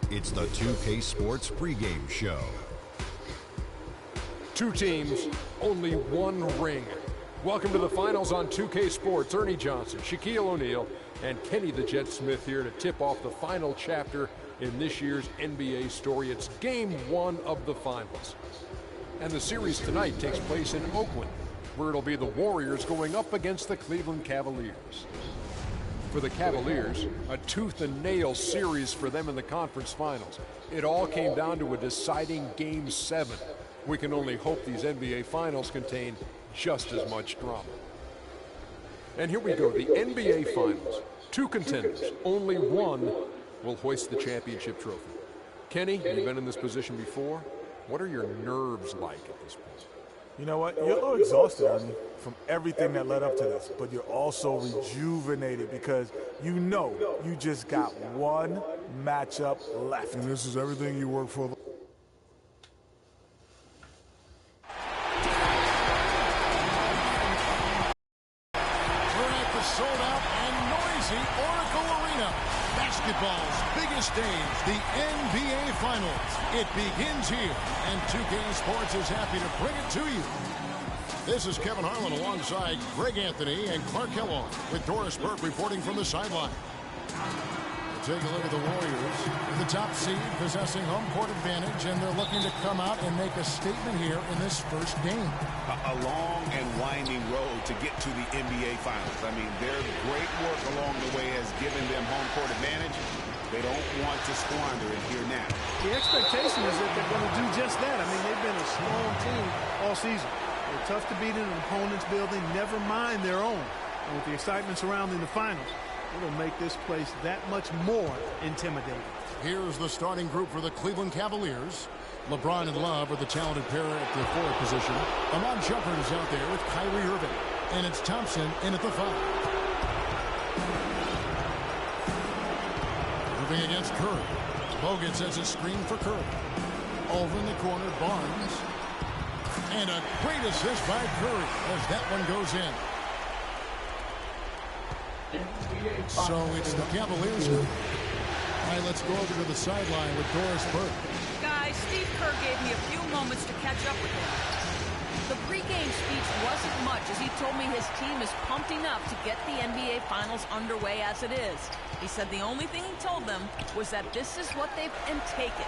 It's the 2K Sports pregame show. Two teams, only one ring. Welcome to the finals on 2K Sports. Ernie Johnson, Shaquille O'Neal, and Kenny the Jet Smith here to tip off the final chapter in this year's NBA story. It's game one of the finals. And the series tonight takes place in Oakland, where it'll be the Warriors going up against the Cleveland Cavaliers. For the Cavaliers, a tooth and nail series for them in the conference finals. It all came down to a deciding game 7. We can only hope these NBA finals contain just as much drama. And here we go, the NBA finals. Two contenders, only one will hoist the championship trophy. Kenny, you've been in this position before. What are your nerves like at this point? You know what? You're a little exhausted, Ernie, from everything that led up to this, but you're also rejuvenated because you know you just got one matchup left. And this is everything you work for. We're at the sold-out and noisy Oracle Arena. Basketball's biggest stage, the NBA Finals. It begins here, and 2K Sports is happy to bring it to you. This is Kevin Harlan alongside Greg Anthony and Clark Kellogg with Doris Burke reporting from the sideline. Take a look at the Warriors, the top seed, possessing home court advantage, and they're looking to come out and make a statement here in this first game. A long and winding road to get to the NBA Finals. I mean, their great work along the way has given them home court advantage. They don't want to squander it here now. The expectation is that they're going to do just that. I mean, they've been a strong team all season. They're tough to beat in an opponent's building, never mind their own. And with the excitement surrounding the finals, it'll make this place that much more intimidating. Here's the starting group for the Cleveland Cavaliers. LeBron and Love are the talented pair at the forward position. Amon Shumpert is out there with Kyrie Irving. And it's Thompson in at the 5. Irving against Curry. Bogut sets a screen for Curry. Over in the corner, Barnes. And a great assist by Curry as that one goes in. So it's the Cavaliers group. All right, let's go over to the sideline with Doris Burke. Guys, Steve Kerr gave me a few moments to catch up with him. The pregame speech wasn't much, as he told me his team is pumped enough to get the NBA Finals underway as it is. He said the only thing he told them was that this is what they've and take it.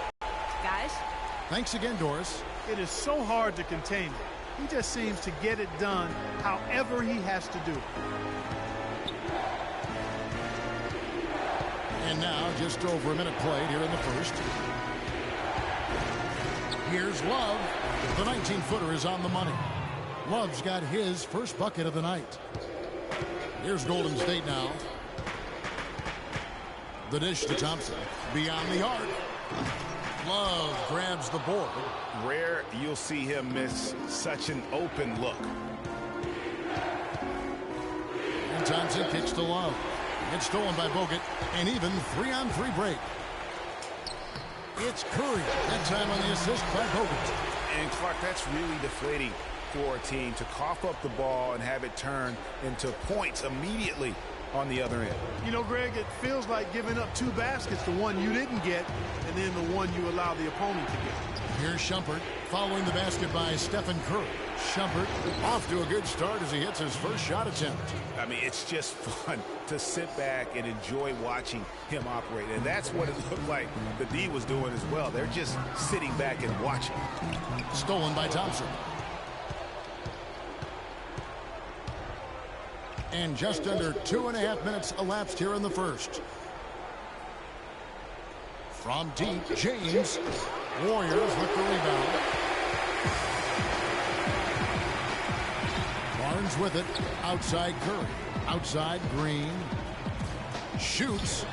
Guys? Thanks again, Doris. It is so hard to contain him. He just seems to get it done however he has to do it. And now, just over a minute played here in the first. Here's Love. The 19-footer is on the money. Love's got his first bucket of the night. Here's Golden State now. The dish to Thompson. Beyond the arc. Love grabs the board. Rare you'll see him miss such an open look. And Thompson kicks to Love. It's stolen by Bogut, and even 3-on-3 break. It's Curry, that time on the assist by Bogut. And Clark, that's really deflating for a team to cough up the ball and have it turn into points immediately on the other end. You know, Greg, it feels like giving up 2 baskets, the one you didn't get, and then the one you allow the opponent to get. Here's Shumpert, following the basket by Stephen Curry. Shumpert off to a good start as he hits his first shot attempt. I mean, it's just fun to sit back and enjoy watching him operate. And that's what it looked like the D was doing as well. They're just sitting back and watching. Stolen by Thompson. And just under 2.5 minutes elapsed here in the first. From deep, James. Warriors with the rebound. Barnes with it. Outside Curry. Outside Green. Shoots.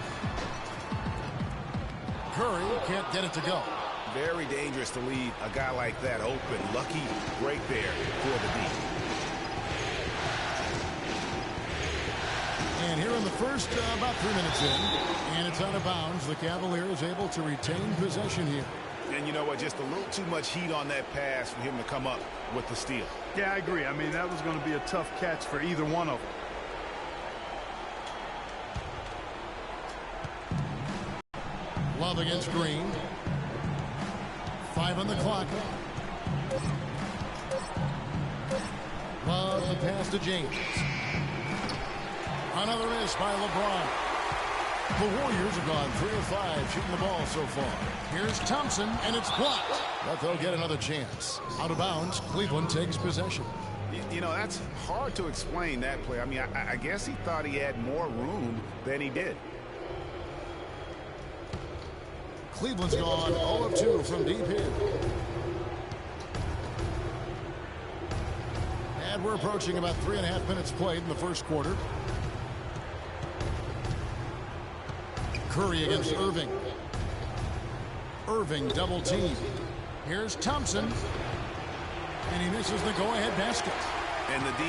Curry can't get it to go. Very dangerous to leave a guy like that open. Lucky break there for the D. And here in the first, about 3 minutes in, and it's out of bounds. The Cavaliers able to retain possession here. And you know what, just a little too much heat on that pass for him to come up with the steal. Yeah, I agree. I mean, that was going to be a tough catch for either one of them. Love against Green. 5 on the clock. Love the pass to James. Another miss by LeBron. The Warriors have gone 3 of 5 shooting the ball so far. Here's Thompson, and it's blocked. But they'll get another chance. Out of bounds, Cleveland takes possession. You know, that's hard to explain that play. I mean, I guess he thought he had more room than he did. Cleveland's gone 0 of 2 from deep here. And we're approaching about 3.5 minutes played in the first quarter. Curry against Irving. Irving double team. Here's Thompson. And he misses the go-ahead basket. And the D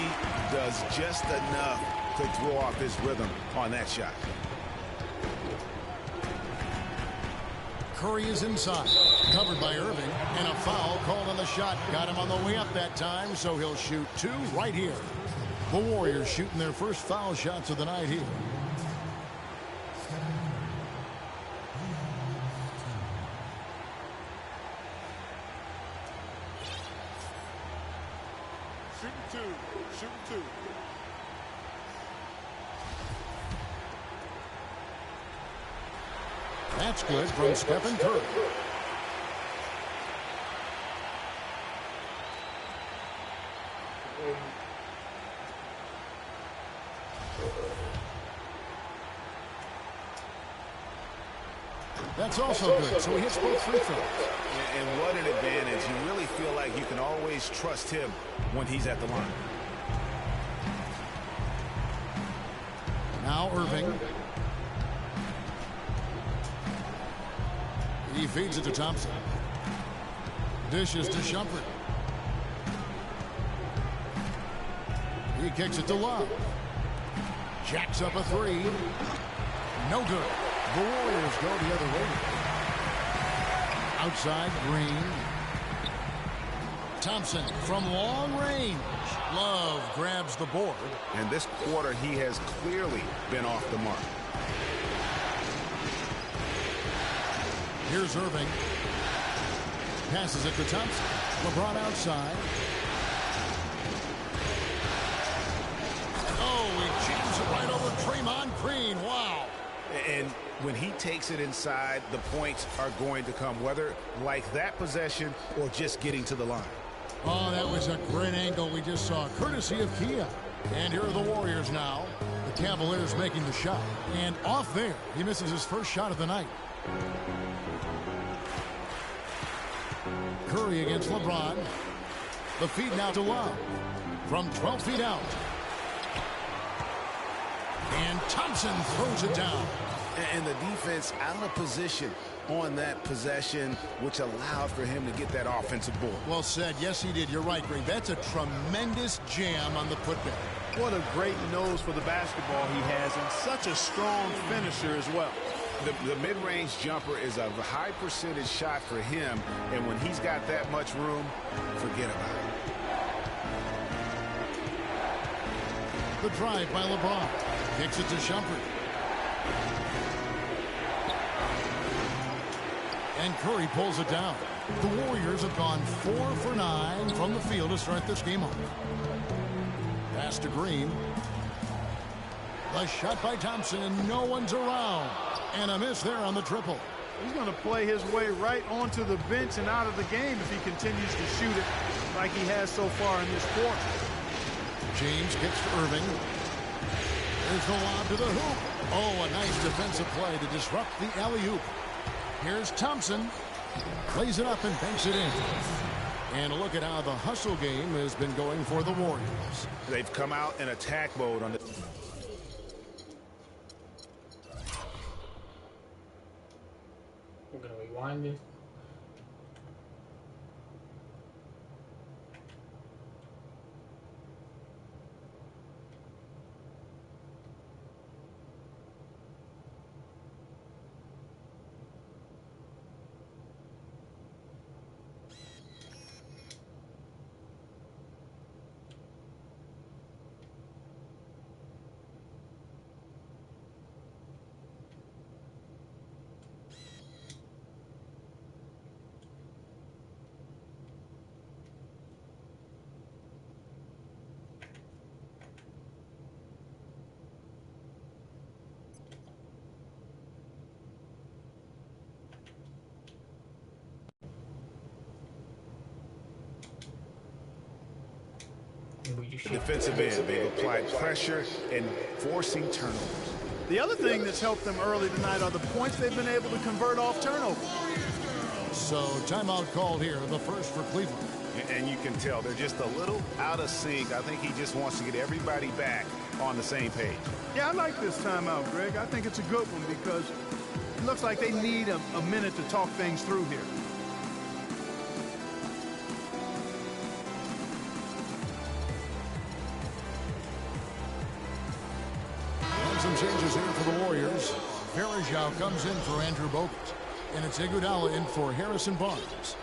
does just enough to throw off this rhythm on that shot. Curry is inside. Covered by Irving. And a foul called on the shot. Got him on the way up that time, so he'll shoot 2 right here. The Warriors shooting their first foul shots of the night here. Shooting two. That's good from Stephen Curry. That's also good, so he hits both free throws. And what an advantage. You really feel like you can always trust him when he's at the line. Now Irving. He feeds it to Thompson. Dishes to Shumpert. He kicks it to Love. Jacks up a 3. No good. The Warriors go the other way. Outside, Green. Thompson from long range. Love grabs the board. And this quarter, he has clearly been off the mark. Here's Irving. Passes it to Thompson. LeBron outside. Oh, he jams it right over Draymond Green. Wow. And when he takes it inside, the points are going to come, whether like that possession or just getting to the line. Oh, that was a great angle we just saw, courtesy of Kia. And here are the Warriors now. The Cavaliers making the shot. And off there, he misses his first shot of the night. Curry against LeBron. The feed now to Love. From 12 feet out. And Thompson throws it down. And the defense out of position on that possession, which allowed for him to get that offensive board. Well said. Yes, he did. You're right, Greg. That's a tremendous jam on the putback. What a great nose for the basketball he has, and such a strong finisher as well. The mid-range jumper is a high percentage shot for him, and when he's got that much room, forget about it. The drive by LeBron. Kicks it to Shumpert. And Curry pulls it down. The Warriors have gone 4 for 9 from the field to start this game off. Pass to Green. The shot by Thompson, and no one's around. And a miss there on the triple. He's going to play his way right onto the bench and out of the game if he continues to shoot it like he has so far in this quarter. James kicks to Irving. There's the lob to the hoop. Oh, a nice defensive play to disrupt the alley-oop. Here's Thompson. Plays it up and banks it in. And look at how the hustle game has been going for the Warriors. They've come out in attack mode on the... We're going to rewind this. defensive end. They've applied pressure and forcing turnovers. The other thing that's helped them early tonight are the points they've been able to convert off turnover. So timeout called here, the first for Cleveland. And you can tell they're just a little out of sync. I think he just wants to get everybody back on the same page. Yeah, I like this timeout, Greg. I think it's a good one because it looks like they need a minute to talk things through here. And some changes here for the Warriors. Verajao comes in for Andrew Bogut. And it's Iguodala in for Harrison Barnes.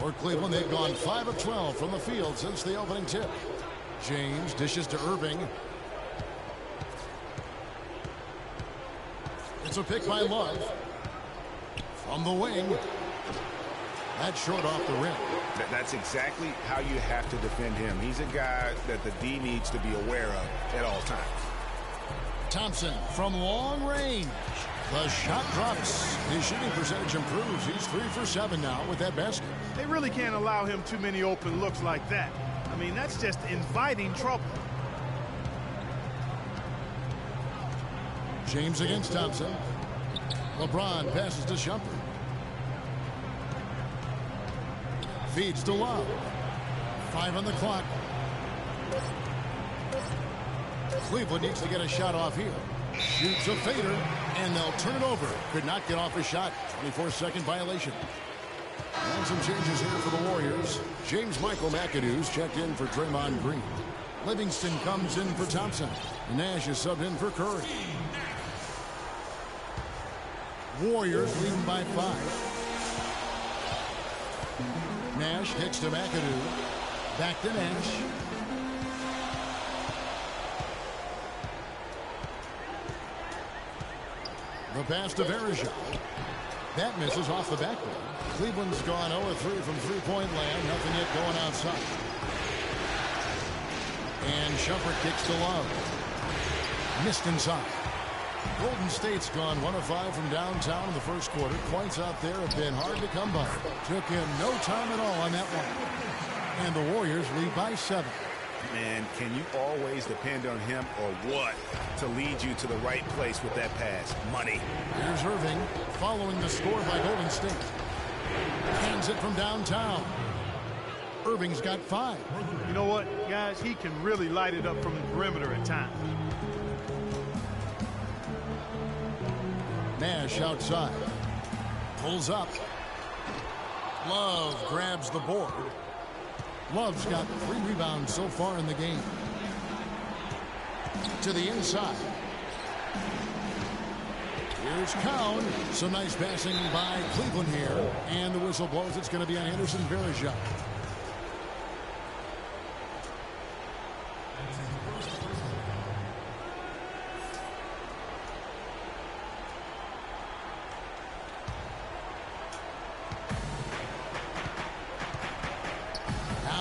For Cleveland, they've gone 5 of 12 from the field since the opening tip. James dishes to Irving. It's a pick by Love. From the wing. That's short off the rim. That's exactly how you have to defend him. He's a guy that the D needs to be aware of at all times. Thompson from long range. The shot drops. His shooting percentage improves. He's 3 for 7 now with that basket. They really can't allow him too many open looks like that. I mean, that's just inviting trouble. James against Thompson. LeBron passes to Shumpert. Feeds to Love. 5 on the clock. Cleveland needs to get a shot off here. Shoots a fader, and they'll turn it over. Could not get off a shot. 24-second violation. And some changes here for the Warriors. James Michael McAdoo's checked in for Draymond Green. Livingston comes in for Thompson. Nash is subbed in for Curry. Warriors leading by 5. Nash kicks to McAdoo. Back to Nash. The pass to Verajao. That misses off the backboard. Cleveland's gone 0-3 from three-point land. Nothing yet going outside. And Shumpert kicks to Love. Missed inside. Golden State's gone 1 of 5 from downtown in the first quarter. Points out there have been hard to come by. Took him no time at all on that one. And the Warriors lead by 7. Man, can you always depend on him or what to lead you to the right place with that pass? Money. Here's Irving following the score by Golden State. Hands it from downtown. Irving's got 5. You know what, guys? He can really light it up from the perimeter at times. Nash outside. Pulls up. Love grabs the board. Love's got 3 rebounds so far in the game. To the inside. Here's Cowan. Some nice passing by Cleveland here. And the whistle blows. It's going to be on Anderson Verajao.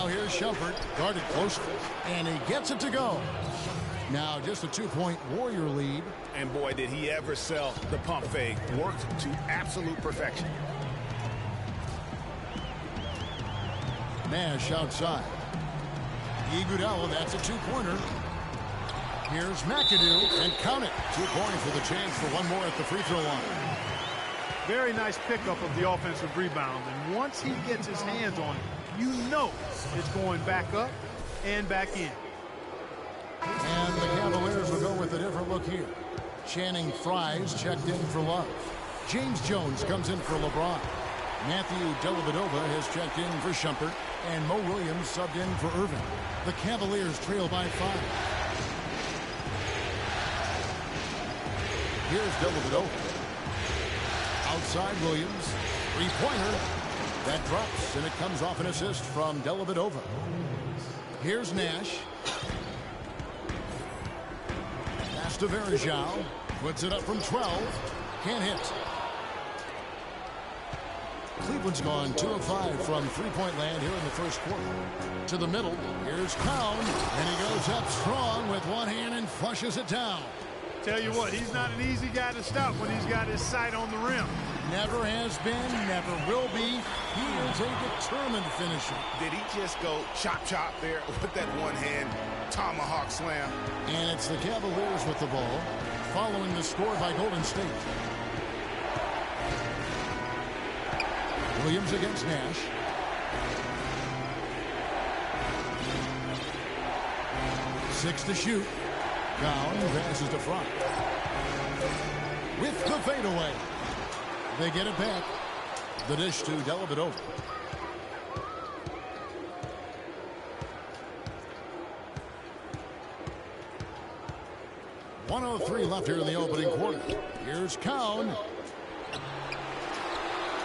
Here's Shumpert, guarded closely, and he gets it to go. Now just a 2-point Warrior lead. And boy, did he ever sell the pump fake. Worked to absolute perfection. Nash outside. Iguodala, that's a 2-pointer. Here's McAdoo, and count it. 2 points with a chance for one more at the free throw line. Very nice pickup of the offensive rebound, and once he gets his hands on it, you know it's going back up and back in. And the Cavaliers will go with a different look here. Channing Frye's checked in for Love. James Jones comes in for LeBron. Matthew Dellavedova has checked in for Shumpert. And Mo Williams subbed in for Irving. The Cavaliers trail by 5. Here's Dellavedova. Outside Williams. 3-pointer. That drops, and it comes off an assist from Dellavedova. Here's Nash. Pass to Verajao. Puts it up from 12. Can't hit. Cleveland's gone 2 of 5 from three-point land here in the first quarter. To the middle. Here's Cowan, and he goes up strong with one hand and flushes it down. Tell you what, he's not an easy guy to stop when he's got his sight on the rim. Never has been, never will be. He is a determined finisher. Did he just go chop there with that one-hand tomahawk slam? And it's the Cavaliers with the ball, following the score by Golden State. Williams against Nash. Six to shoot. Down, passes to front. With the fadeaway. They get it back. The dish to Dellavedova. .103 left here in the opening quarter. Here's Cowan.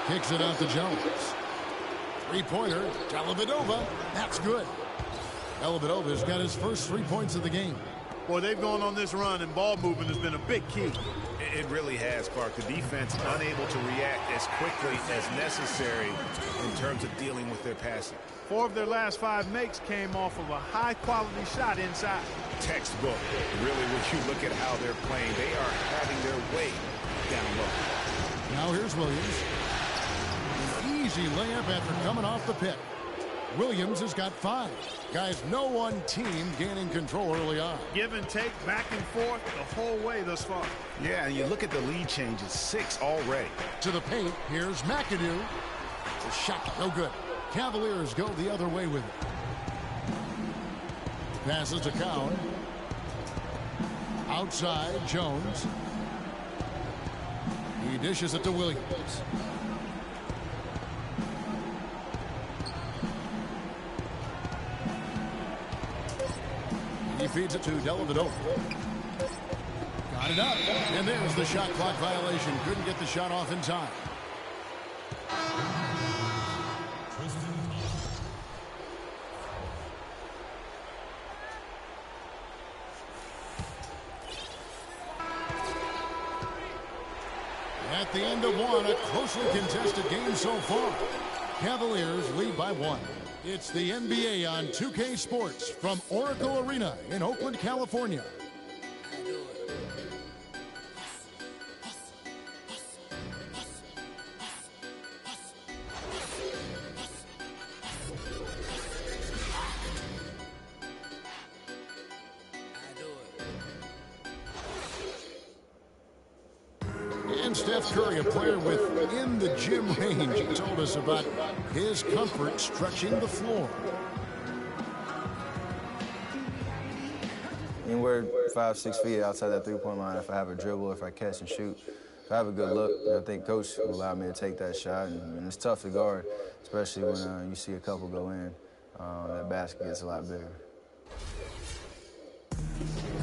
Kicks it out to Jones. Three-pointer, Dellavedova. That's good. Dellavedova's got his first 3 points of the game. Boy, they've gone on this run, and ball movement has been a big key. It really has, Clark. The defense unable to react as quickly as necessary in terms of dealing with their passing. 4 of their last 5 makes came off of a high-quality shot inside. Textbook. Really, when you look at how they're playing, they are having their way down low. Now here's Williams. Easy layup after coming off the pick. Williams has got 5. Guys, no one team gaining control early on. Give and take, back and forth, the whole way thus far. Yeah, and you look at the lead changes, 6 already. To the paint, here's McAdoo. The shot, no good. Cavaliers go the other way with it. Passes to Cowan. Outside, Jones. He dishes it to Williams. He feeds it to Dellavedova. Got it up. And there's the shot clock violation. Couldn't get the shot off in time. At the end of one, a closely contested game so far. Cavaliers lead by 1. It's the NBA on 2K Sports from Oracle Arena in Oakland, California. And Steph Curry, a player within the gym range, he told us about his comfort stretching the floor. Anywhere 5-6 feet outside that three-point line, if I have a dribble, if I catch and shoot, if I have a good look, I think coach will allow me to take that shot. And it's tough to guard, especially when you see a couple go in. That basket gets a lot bigger.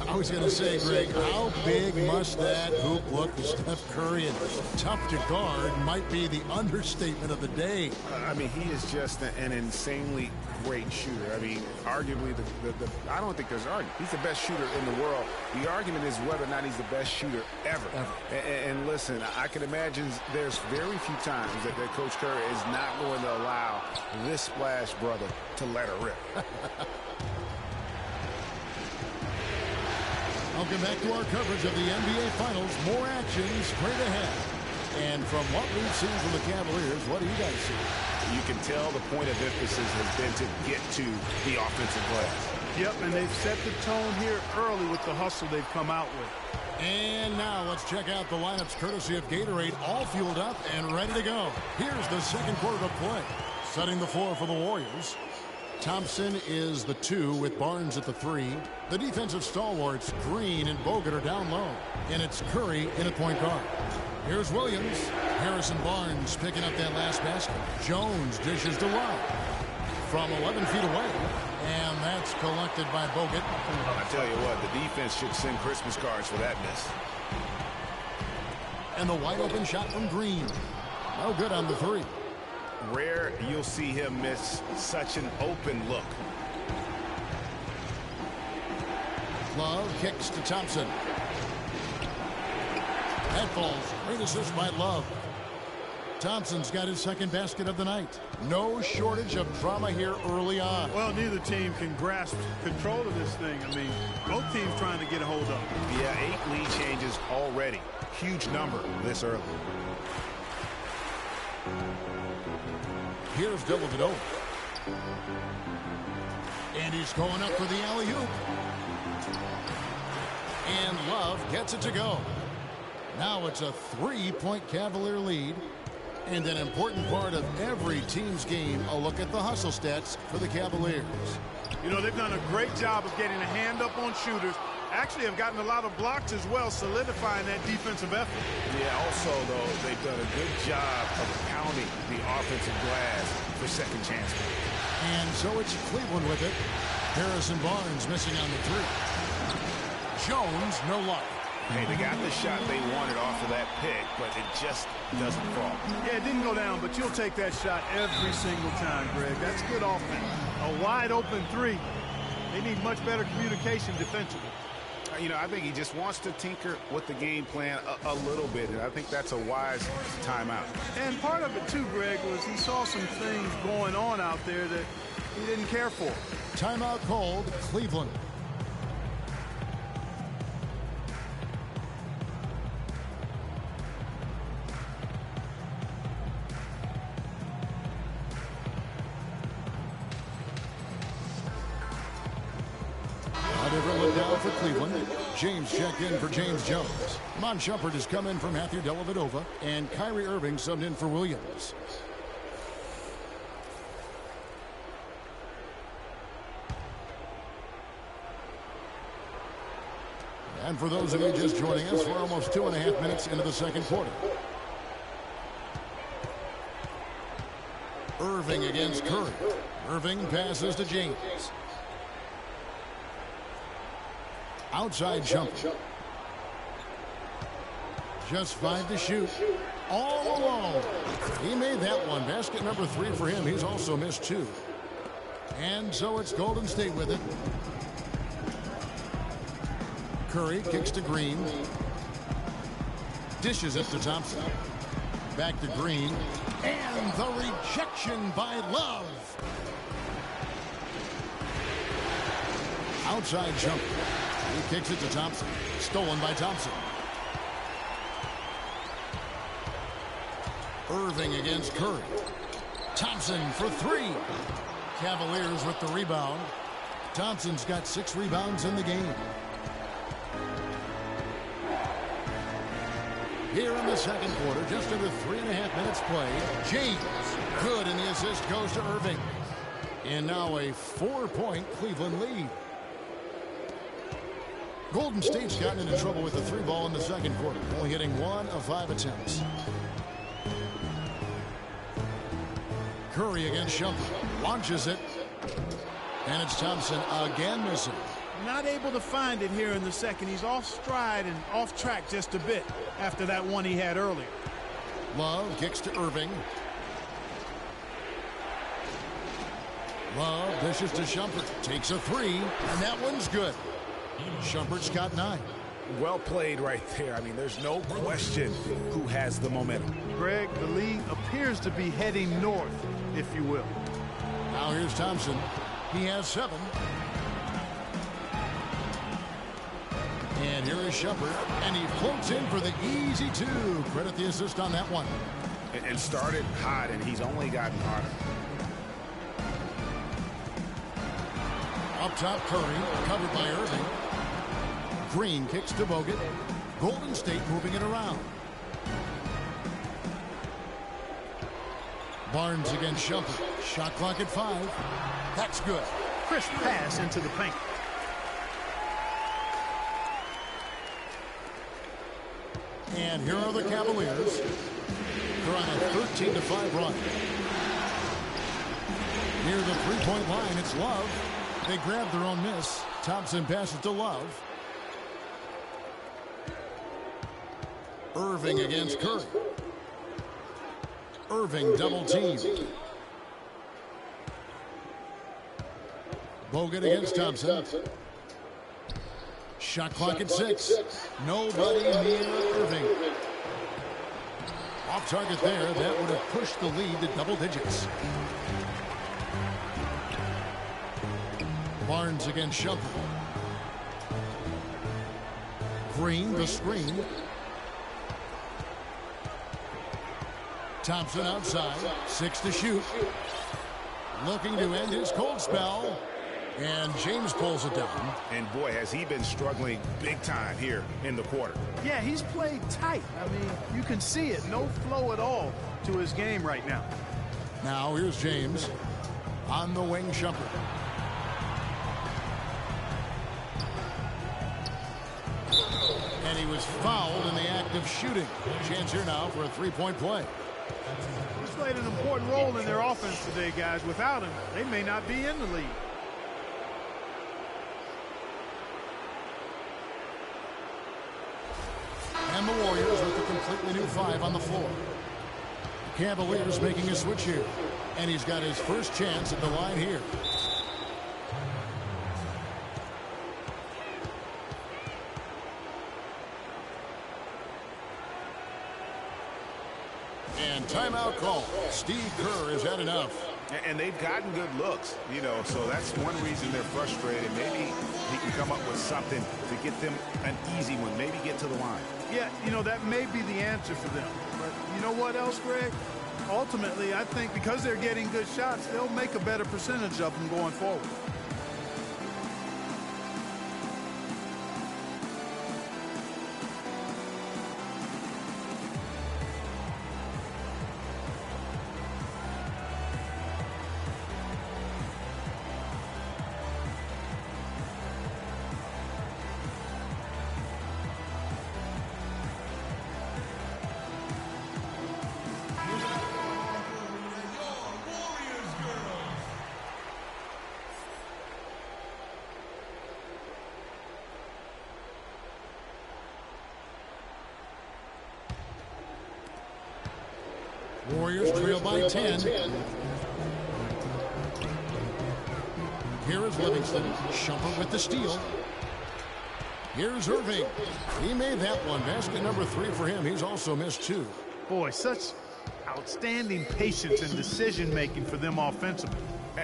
I was going to say, Greg, how big must that hoop look to Steph Curry? And tough to guard might be the understatement of the day. I mean, he is just an insanely great shooter. I mean, arguably, I don't think there's an argument. He's the best shooter in the world. The argument is whether or not he's the best shooter ever. And listen, I can imagine there's very few times that Coach Curry is not going to allow this splash brother to let her rip. Welcome back to our coverage of the NBA Finals. More action straight ahead. And from what we've seen from the Cavaliers, what do you guys see? You can tell the point of emphasis has been to get to the offensive glass. Yep, and they've set the tone here early with the hustle they've come out with. And now let's check out the lineups courtesy of Gatorade, all fueled up and ready to go. Here's the second quarter of play. Setting the floor for the Warriors. Thompson is the 2 with Barnes at the 3. The defensive stalwarts, Green and Bogut, are down low. And it's Curry in at point guard. Here's Williams. Harrison Barnes picking up that last basket. Jones dishes to Love from 11 feet away. And that's collected by Bogut. I tell you what, the defense should send Christmas cards for that miss. And the wide open shot from Green. No good on the 3. Rare you'll see him miss such an open look. Love kicks to Thompson. That falls. Great assist by Love. Thompson's got his second basket of the night. No shortage of drama here early on. Well, neither team can grasp control of this thing. I mean, both teams trying to get a hold of it. Yeah, 8 lead changes already. Huge number this early. Here's Dellavedova. And he's going up for the alley-oop. And Love gets it to go. Now it's a 3-point Cavalier lead. And an important part of every team's game, a look at the hustle stats for the Cavaliers. You know, they've done a great job of getting a hand up on shooters. Actually have gotten a lot of blocks as well, solidifying that defensive effort. Yeah, also, though, they've done a good job of pounding the offensive glass for second chance. And so it's Cleveland with it. Harrison Barnes missing on the three. Jones, no luck. Hey, they got the shot they wanted off of that pick, but it just doesn't fall. Yeah, it didn't go down, but you'll take that shot every single time, Greg. That's good offense. A wide open three. They need much better communication defensively. You know, I think he just wants to tinker with the game plan a little bit, and I think that's a wise timeout. And part of it, too, Greg, was he saw some things going on out there that he didn't care for. Timeout called, Cleveland. For Cleveland, James checked in for James Jones. Mon Shumpert has come in for Matthew Dellavedova, and Kyrie Irving subbed in for Williams. And for those of you just joining us, we're almost 2.5 minutes into the second quarter. Irving against Curry. Irving passes to James. Outside jumper. Just 5 to shoot. All alone. He made that one. Basket number 3 for him. He's also missed 2. And so it's Golden State with it. Curry kicks to Green. Dishes it to Thompson. Back to Green. And the rejection by Love. Outside jumper. He kicks it to Thompson. Stolen by Thompson. Irving against Curry. Thompson for 3. Cavaliers with the rebound. Thompson's got 6 rebounds in the game. Here in the second quarter, just under 3.5 minutes played. James, good, and the assist goes to Irving. And now a 4-point Cleveland lead. Golden State's gotten into trouble with the 3 ball in the second quarter, only hitting 1 of 5 attempts. Curry against Shumpert. Launches it. And it's Thompson again missing. Not able to find it here in the second. He's off stride and off track just a bit after that one he had earlier. Love kicks to Irving. Love dishes to Shumpert. Takes a 3, and that one's good. Shumpert's got 9. Well played right there. I mean, there's no question who has the momentum. Greg, the league appears to be heading north, if you will. Now here's Thompson. He has 7. And here is Shumpert, and he floats in for the easy 2. Credit the assist on that one. And started hot, and he's only gotten hotter. Up top, Curry, covered by Irving. Green kicks to Bogut. Golden State moving it around. Barnes against Shumpert. Shot clock at 5. That's good. Crisp pass into the paint. And here are the Cavaliers. They're on a 13-5 run. Near the 3-point line, it's Love. They grab their own miss. Thompson passes to Love. Irving against Curry. Irving double team. Bogut against Thompson. Shot clock at 6. Nobody near Irving. Off target there. That would have pushed the lead to double digits. Barnes against Shumpert. Green the screen. Thompson outside, 6 to shoot. Looking to end his cold spell. And James pulls it down. And boy, has he been struggling big time here in the quarter. Yeah, he's played tight. I mean, you can see it. No flow at all to his game right now. Now here's James on the wing. Shumpert. And he was fouled in the act of shooting. Chance here now for a three-point play. He's played an important role in their offense today, guys. Without him, they may not be in the lead. And the Warriors with a completely new 5 on the floor. The Cavaliers making a switch here. And he's got his first chance at the line here. And timeout call. Steve Kerr has had enough. And they've gotten good looks, you know, so that's one reason they're frustrated. Maybe he can come up with something to get them an easy one, maybe get to the line. Yeah, you know, that may be the answer for them. But you know what else, Greg? Ultimately, I think because they're getting good shots, they'll make a better percentage of them going forward. Warriors trail by 10. Here is Livingston. Shumpert with the steal. Here's Irving. He made that one. Basket number 3 for him. He's also missed 2. Boy, such outstanding patience and decision-making for them offensively.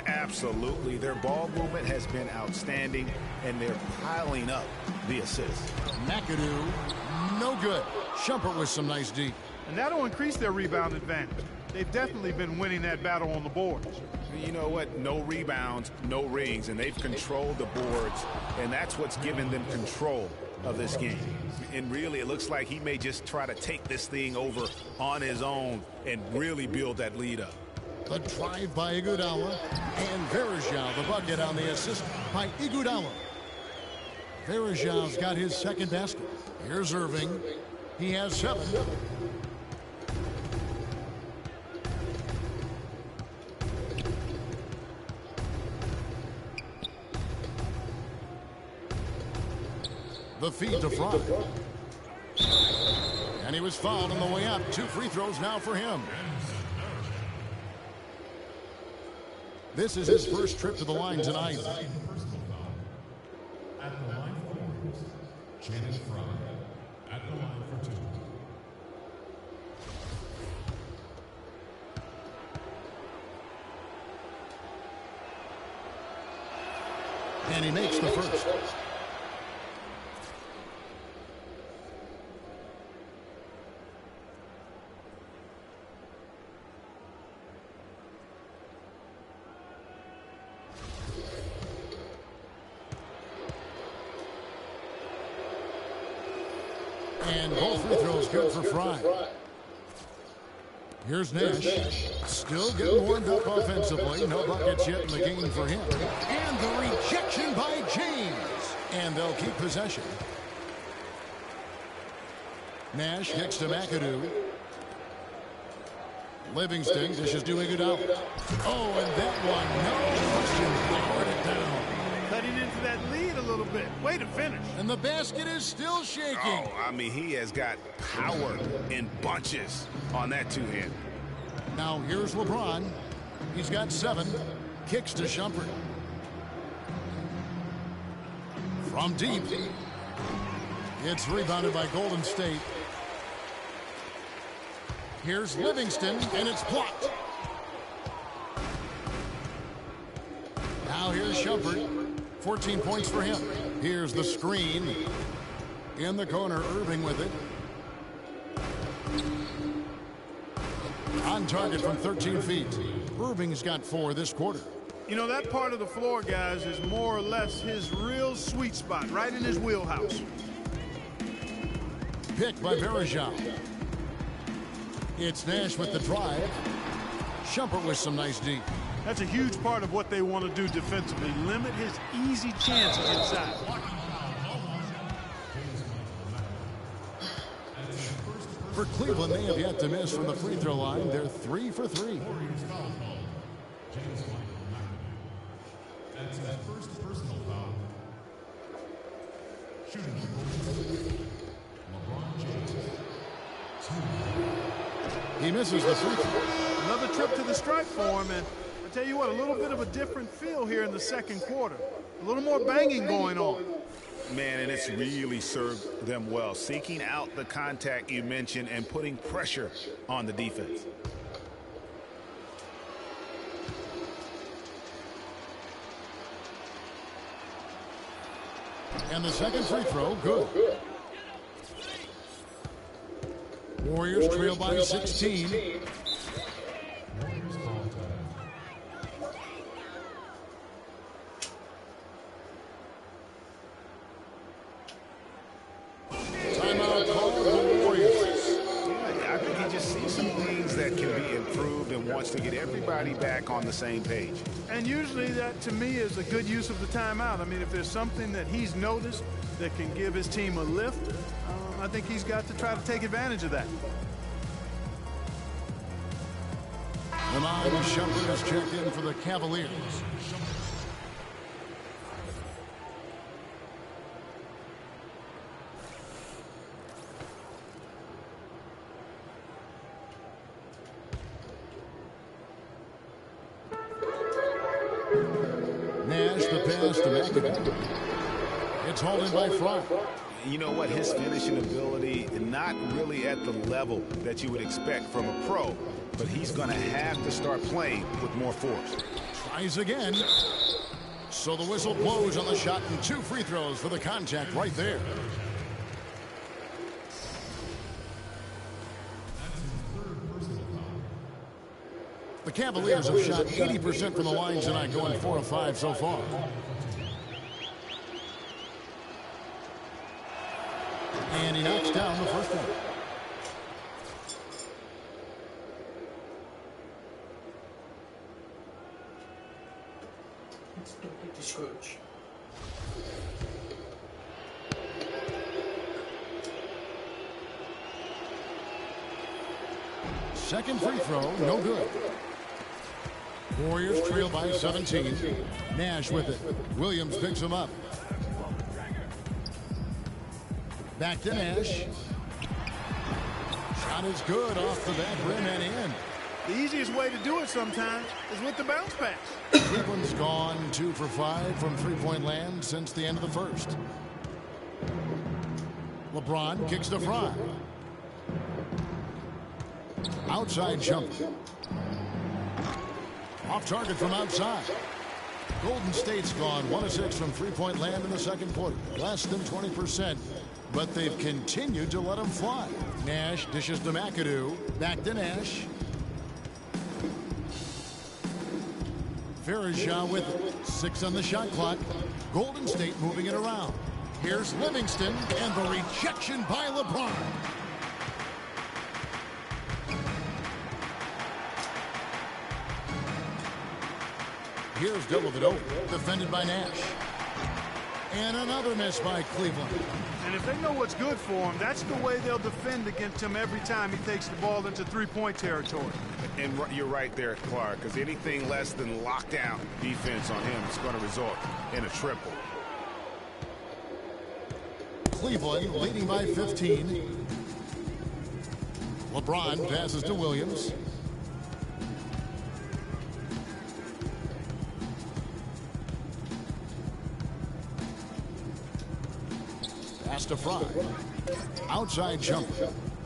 Absolutely. Their ball movement has been outstanding, and they're piling up the assists. McAdoo, no good. Shumpert with some nice D. And that'll increase their rebound advantage. They've definitely been winning that battle on the boards. You know what? No rebounds, no rings, and they've controlled the boards, and that's what's given them control of this game. And really, it looks like he may just try to take this thing over on his own and really build that lead up. The drive by Iguodala, and Verajao the bucket on the assist by Iguodala. Verajao's got his second basket. Here's Irving. He has 7. The feed to Fry. And he was fouled on the way up. 2 free throws now for him. This is his first trip to the line tonight. At the line for Warriors, Channing Fry. At the line for 2. And he makes the first. And both free throws good for Fry. Here's Nash. Still getting warmed up offensively. No buckets yet in the game for him. And the rejection by James. And they'll keep possession. Nash kicks to McAdoo. Livingston dishes to Iguodala. Oh, and that one, no question, powered it down. Cutting into that lead a little bit. Way to finish. And the basket is still shaking. Oh, I mean, he has got power in bunches on that two-hand. Now here's LeBron. He's got 7. Kicks to Shumpert. From deep. It's rebounded by Golden State. Here's Livingston, and it's blocked. Now here's Shumpert. 14 points for him. Here's the screen. In the corner, Irving with it. On target from 13 feet. Irving's got 4 this quarter. You know, that part of the floor, guys, is more or less his real sweet spot, right in his wheelhouse. Picked by Bergeron. It's Nash with the drive. Shumpert with some nice D. That's a huge part of what they want to do defensively. Limit his easy chances inside. For Cleveland, they have yet to miss from the free throw line. They're 3 for 3. That's his first personal foul. Shooting LeBron James. He misses the free throw. Another trip to the stripe for him, and I tell you what, a little bit of a different feel here in the second quarter. A little more banging going on. Man, and it's really served them well. Seeking out the contact you mentioned and putting pressure on the defense. And the second free throw, good. Warriors trail by 16. Timeout called for the Warriors. Yeah, I think he just sees some things that can be improved and wants to get everybody back on the same page. And usually that, to me, is a good use of the timeout. I mean, if there's something that he's noticed that can give his team a lift, I think he's got to try to take advantage of that. Lamont Shumpert has checked in for the Cavaliers. Nash the pass to McAdoo. It's hauled in by Fry. You know what? His finishing ability, not really at the level that you would expect from a pro, but he's going to have to start playing with more force. Tries again. So the whistle blows on the shot and 2 free throws for the contact right there. The Cavaliers have shot 80% from the line tonight, going 4 of 5 so far. And he knocks down the first one. Let's don't get discouraged. Second free throw, no good. Warriors trail by 17. Nash with it. Williams picks him up. Back to Nash. Shot is good off the back rim and in. The easiest way to do it sometimes is with the bounce pass. Cleveland's gone 2 for 5 from three-point land since the end of the first. LeBron kicks to Fry. Outside jump. Off target from outside. Golden State's gone 1 of 6 from three-point land in the second quarter. Less than 20%, but they've continued to let them fly. Nash dishes to McAdoo. Back to Nash. Bergeron with it. 6 on the shot clock. Golden State moving it around. Here's Livingston and the rejection by LeBron. Here's Dellavedova, defended by Nash. And another miss by Cleveland. And if they know what's good for him, that's the way they'll defend against him every time he takes the ball into three-point territory. And you're right there, Clark, because anything less than lockdown defense on him is going to result in a triple. Cleveland leading by 15. LeBron passes to Williams. Pass to Fry. Outside jump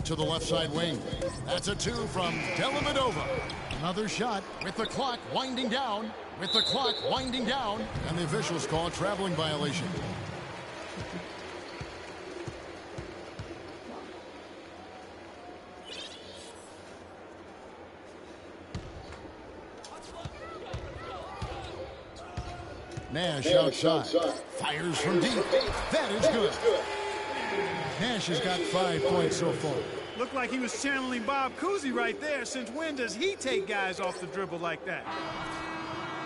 to the left side wing. That's a 2 from Dellavedova. Another shot with the clock winding down. With the clock winding down. And the officials call a traveling violation. Nash outside. Fires from deep. That is good. Nash has got 5 points so far. Looked like he was channeling Bob Cousy right there. Since when does he take guys off the dribble like that?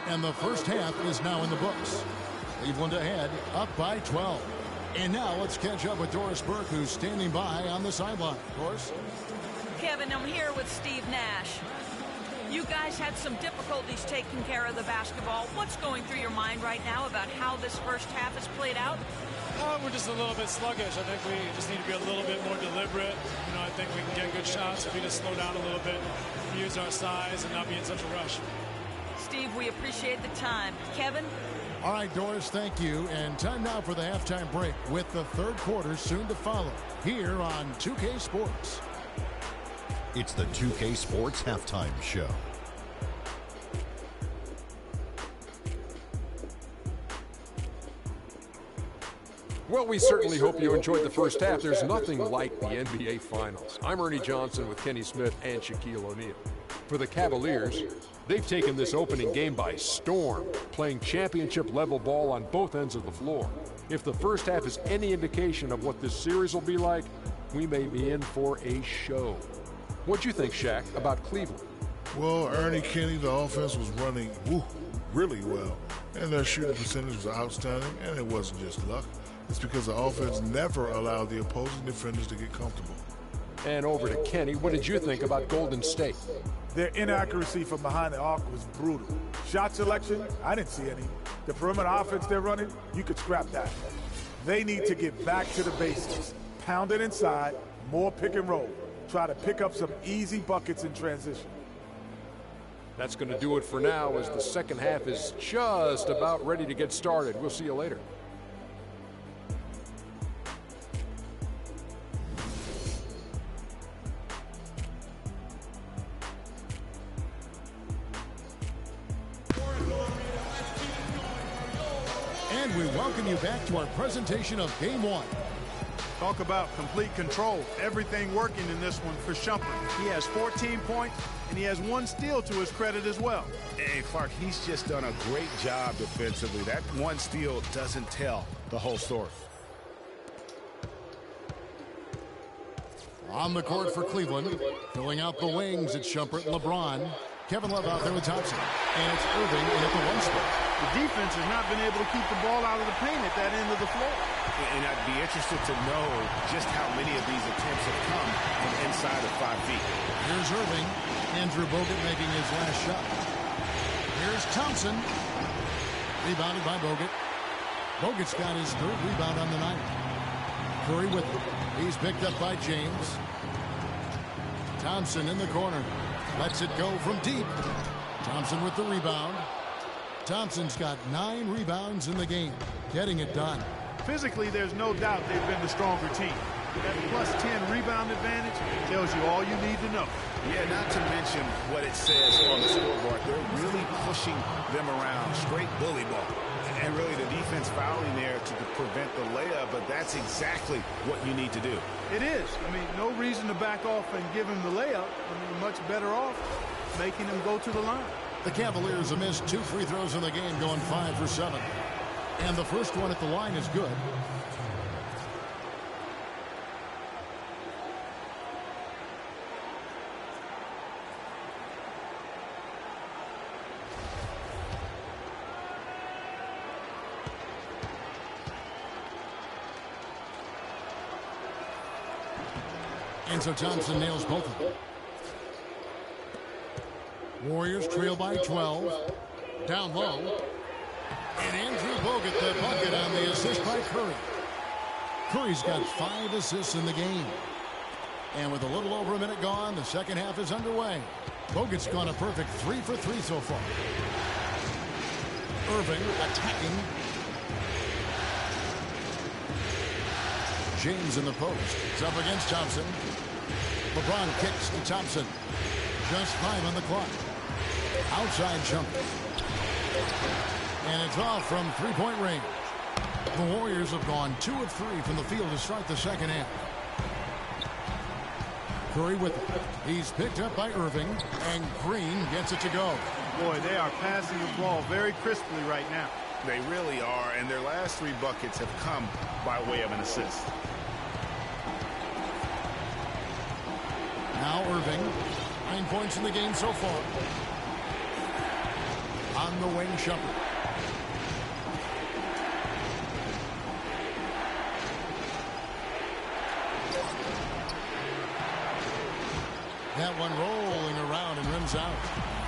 And the first half is now in the books. Cleveland ahead, up by 12. And now let's catch up with Doris Burke, who's standing by on the sideline. Doris? Kevin, I'm here with Steve Nash. You guys had some difficulties taking care of the basketball. What's going through your mind right now about how this first half has played out? We're just a little bit sluggish. I think we just need to be a little bit more deliberate. You know, I think we can get good shots if we just slow down a little bit, use our size, and not be in such a rush. Steve, we appreciate the time. Kevin? All right, Doris, thank you. And time now for the halftime break with the third quarter soon to follow here on 2K Sports. It's the 2K Sports Halftime Show. Well, we certainly hope you enjoyed the first half. There's nothing like the NBA Finals. I'm Ernie Johnson with Kenny Smith and Shaquille O'Neal. For the Cavaliers, they've taken this opening game by storm, playing championship-level ball on both ends of the floor. If the first half is any indication of what this series will be like, we may be in for a show. What'd you think, Shaq, about Cleveland? Well, Ernie, Kenny, the offense was running really well. And their shooting percentage was outstanding, and it wasn't just luck. It's because the offense never allowed the opposing defenders to get comfortable. And over to Kenny, what did you think about Golden State? Their inaccuracy from behind the arc was brutal. Shot selection, I didn't see any. The perimeter offense they're running, you could scrap that. They need to get back to the basics. Pound it inside, more pick and roll. Try to pick up some easy buckets in transition. That's going to do it for now as the second half is just about ready to get started. We'll see you later. And we welcome you back to our presentation of Game 1. Talk about complete control. Everything working in this one for Shumpert. He has 14 points, and he has 1 steal to his credit as well. Hey, Clark, he's just done a great job defensively. That 1 steal doesn't tell the whole story. On the court for Cleveland, filling out the wings, it's Shumpert and LeBron. Kevin Love out there with Thompson. And it's Irving in at the 1 spot. The defense has not been able to keep the ball out of the paint at that end of the floor. And I'd be interested to know just how many of these attempts have come from inside of 5 feet. Here's Irving. Andrew Bogut making his last shot. Here's Thompson. Rebounded by Bogut. Bogut's got his 3rd rebound on the night. Curry with it. He's picked up by James. Thompson in the corner. Lets it go from deep. Thompson with the rebound. Thompson's got 9 rebounds in the game. Getting it done. Physically, there's no doubt they've been the stronger team. That +10 rebound advantage tells you all you need to know. Yeah, not to mention what it says on the scoreboard. They're really pushing them around. Straight bully ball. And really the defense fouling there to prevent the layup, but that's exactly what you need to do. It is. I mean, no reason to back off and give him the layup. I mean, much better off making him go to the line. The Cavaliers have missed 2 free throws in the game, going 5 for 7. And the first one at the line is good. And so Thompson nails both of them. Warriors trail by 12. Down low. And Andrew Bogut the bucket on the assist by Curry. Curry's got 5 assists in the game. And with a little over a minute gone, the second half is underway. Bogut's gone a perfect 3 for 3 so far. Irving attacking. James in the post. It's up against Thompson. LeBron kicks to Thompson. Just 5 on the clock. Outside Shumpert. And it's off from 3-point range. The Warriors have gone 2 of 3 from the field to start the second half. Curry with it. He's picked up by Irving. And Green gets it to go. Boy, they are passing the ball very crisply right now. They really are, and their last 3 buckets have come by way of an assist. Now Irving, 9 points in the game so far. On the wing, Shumpert. That one rolling around and rims out.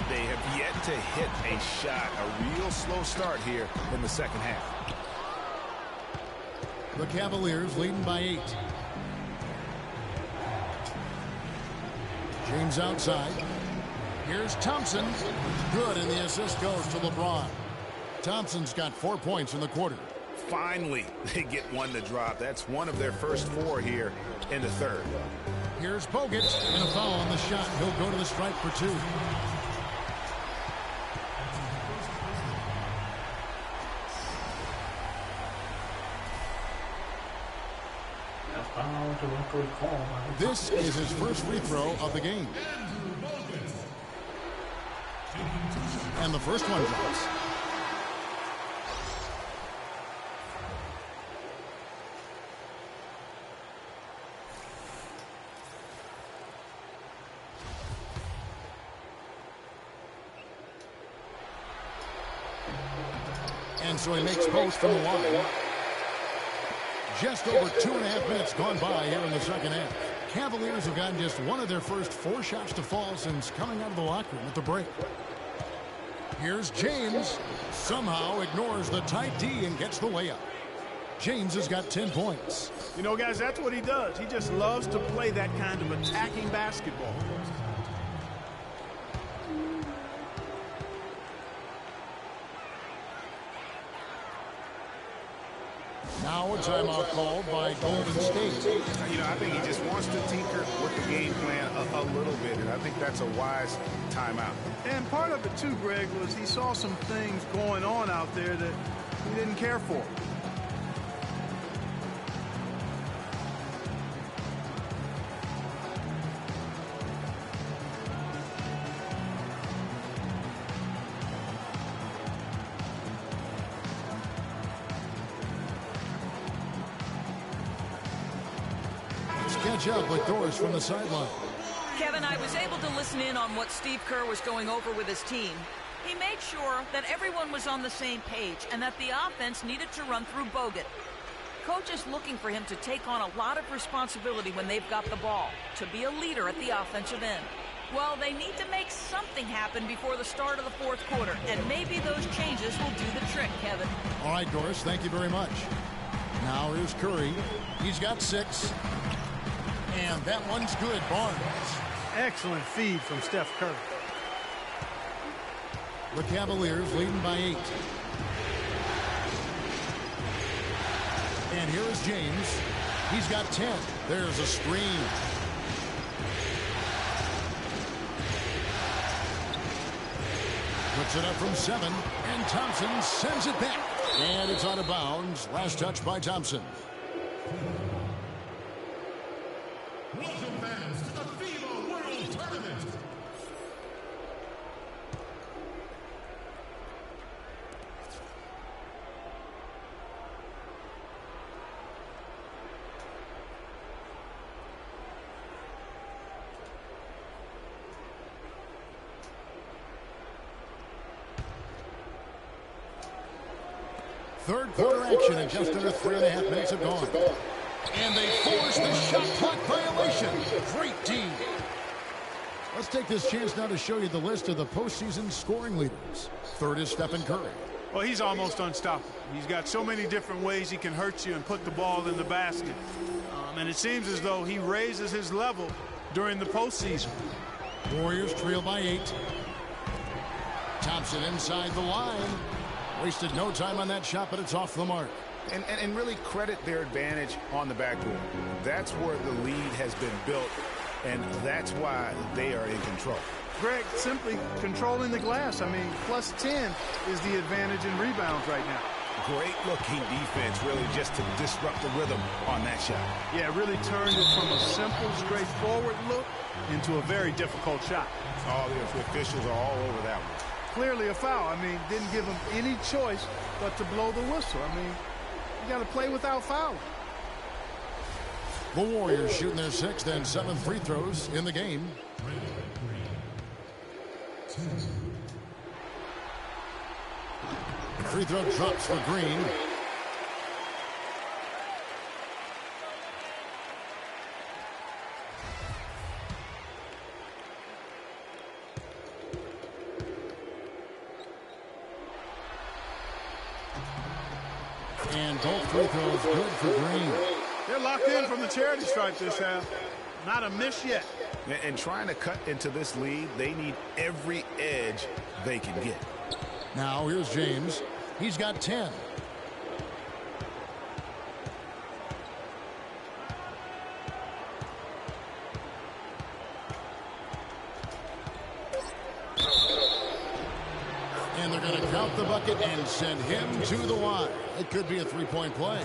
They have yet to hit a shot. A real slow start here in the second half. The Cavaliers leading by 8. James outside. Here's Thompson. Good, and the assist goes to LeBron. Thompson's got 4 points in the quarter. Finally, they get one to drop. That's one of their first 4 here in the third. Here's Bogut, and a foul on the shot. He'll go to the stripe for 2. This is his first free throw of the game. And the first one drops. And so he makes both from the line. Just over 2.5 minutes gone by here in the second half. Cavaliers have gotten just one of their first 4 shots to fall since coming out of the locker room at the break. Here's James. Somehow ignores the tight D and gets the layup. James has got 10 points. You know, guys, that's what he does. He just loves to play that kind of attacking basketball. Now a timeout called by Golden State. You know, I think he just wants to tinker with the game plan a little bit, and I think that's a wise timeout. And part of it, too, Greg, was he saw some things going on out there that he didn't care for. Catch up with Doris from the sideline. Kevin, I was able to listen in on what Steve Kerr was going over with his team. He made sure that everyone was on the same page and that the offense needed to run through Bogut. Coach is looking for him to take on a lot of responsibility when they've got the ball, to be a leader at the offensive end. Well, they need to make something happen before the start of the fourth quarter, and maybe those changes will do the trick, Kevin. All right, Doris, thank you very much. Now here's Curry. He's got 6. And that one's good, Barnes. Excellent feed from Steph Curry. The Cavaliers leading by 8. And here is James. He's got 10. There's a screen. Puts it up from 7. And Thompson sends it back. And it's out of bounds. Last touch by Thompson. Welcome fans to the FIBA World Tournament. Third quarter action and just under 3.5 minutes have gone. And they force the shot clock violation. Great D. Let's take this chance now to show you the list of the postseason scoring leaders. Third is Stephen Curry. Well, he's almost unstoppable. He's got so many different ways he can hurt you and put the ball in the basket. And it seems as though he raises his level during the postseason. Warriors trail by 8. Thompson inside the line. Wasted no time on that shot, but it's off the mark. And really credit their advantage on the backboard. That's where the lead has been built, and that's why they are in control. Greg, simply controlling the glass. I mean, plus 10 is the advantage in rebounds right now. Great looking defense, really, just to disrupt the rhythm on that shot. Yeah, it really turned it from a simple, straightforward look into a very difficult shot. All the officials are all over that one. clearly a foul. I mean, didn't give him any choice but to blow the whistle. I mean, you got to play without fouling. The Warriors shooting their 6th and 7th free throws in the game. Free throw drops for Green. And both free throws good for Green. They're locked in from the charity stripe this half. Not a miss yet. And trying to cut into this lead, they need every edge they can get. Now here's James. He's got 10. And they're going to count the bucket and send him to the line. It could be a three-point play.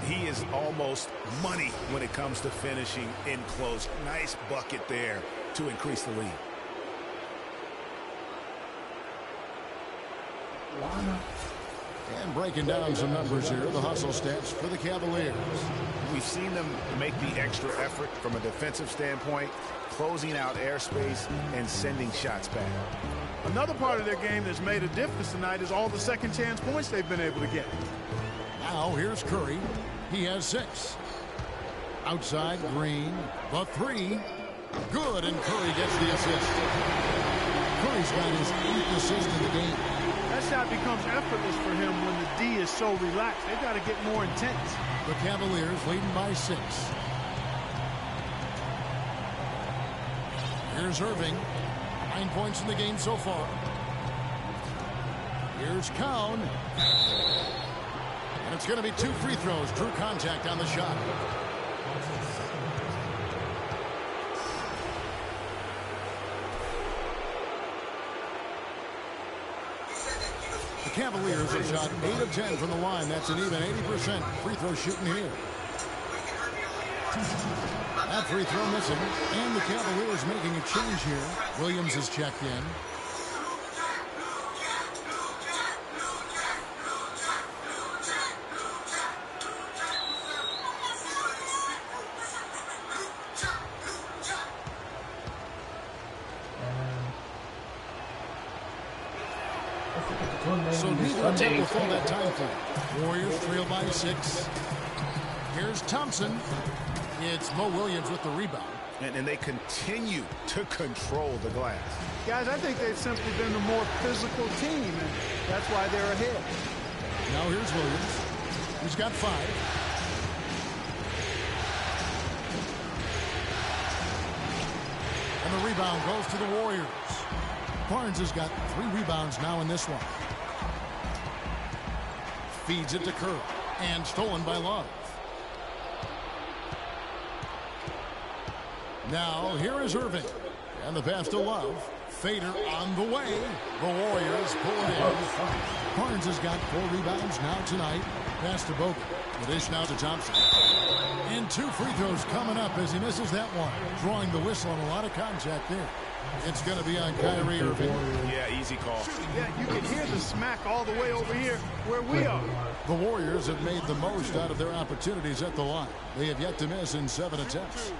He is almost money when it comes to finishing in close. Nice bucket there to increase the lead. And breaking down some numbers here, the hustle stats for the Cavaliers. We've seen them make the extra effort from a defensive standpoint, closing out airspace and sending shots back. Another part of their game that's made a difference tonight is all the second chance points they've been able to get. Now here's Curry. He has 6. Outside Green, the 3. Good, and Curry gets the assist. Curry's got his 8th assist in the game. That shot becomes effortless for him when the D is so relaxed. They've got to get more intense. The Cavaliers leading by 6. Here's Irving. 9 points in the game so far. Here's Cowan. And it's going to be 2 free throws. Drew contact on the shot. The Cavaliers have shot 8 of 10 from the line. That's an even 80% free throw shooting here. That free throw missing. And the Cavaliers making a change here. Williams is checked in. So neither team will fill that time frame. Warriors trail by 6. Here's Thompson. It's Mo Williams with the rebound. And they continue to control the glass. Guys, I think they've simply been the more physical team, and that's why they're ahead. Now here's Williams. He's got 5. And the rebound goes to the Warriors. Barnes has got 3 rebounds now in this one. Feeds it to Curry. And stolen by Love. Now here is Irving. And the pass to Love. Fader on the way. The Warriors pull it in. Barnes has got 4 rebounds now tonight. Pass to Bogut. The dish now to Thompson. And 2 free throws coming up as he misses that one. Drawing the whistle and a lot of contact there. It's going to be on Kyrie Irving. Yeah, easy call. Yeah, you can hear the smack all the way over here where we are. The Warriors have made the most out of their opportunities at the line. They have yet to miss in 7 attempts.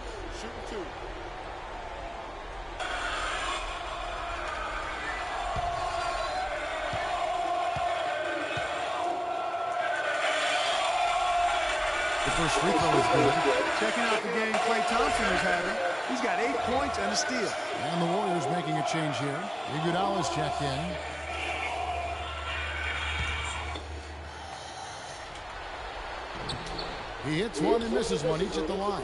The first free throw is good. Checking out the game Klay Thompson is having. He's got 8 points and a steal. And the Warriors making a change here. Iguodala's checked in. He hits one and misses one, each at the line.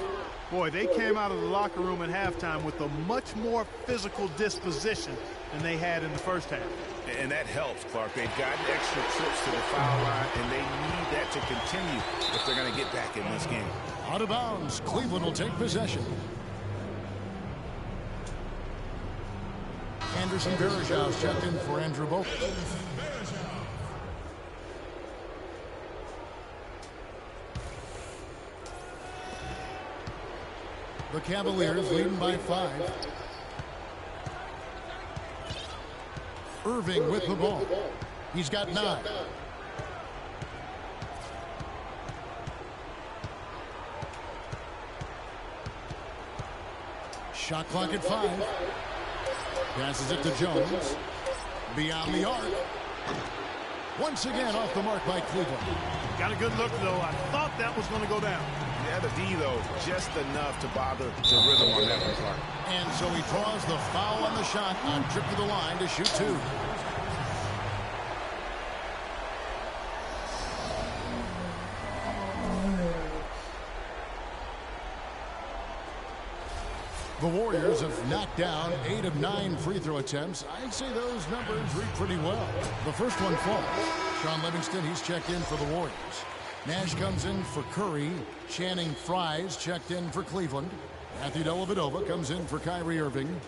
Boy, they came out of the locker room at halftime with a much more physical disposition than they had in the first half. And that helps, Clark. They've gotten extra trips to the foul line, and they need that to continue if they're going to get back in this game. Out of bounds. Cleveland will take possession. Anderson Varejão's checked in for Andrew Bogut. The Cavaliers leading by 5. Irving with the ball. He's got 9. Shot clock at 5. Passes it to Jones. Beyond the arc. Once again off the mark by Cleveland. Got a good look, though. I thought that was going to go down. Yeah, the D, though, just enough to bother the rhythm on that one, Clark. And so he draws the foul on the shot on trip to the line to shoot 2. The Warriors have knocked down 8 of 9 free throw attempts. I'd say those numbers read pretty well. The first one falls. Sean Livingston, he's checked in for the Warriors. Nash comes in for Curry. Channing Frye's checked in for Cleveland. Matthew Dellavedova comes in for Kyrie Irving.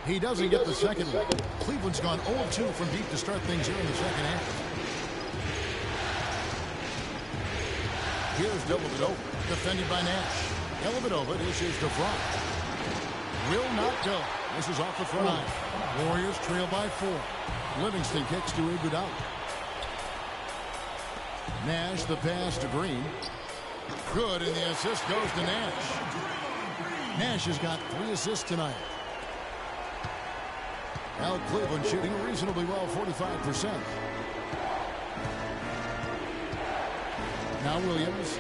He doesn't get the second one. Cleveland's gone 0-2 from deep to start things here in the second half. Here's Dellavedova, defended by Nash. Dellavedova dishes to Fry. Will not go. This is off the front line. Warriors trail by 4. Livingston kicks to Iguodala. Nash the pass to Green. Good, and the assist goes to Nash. Nash has got 3 assists tonight. Now Cleveland shooting reasonably well, 45%. Now Williams.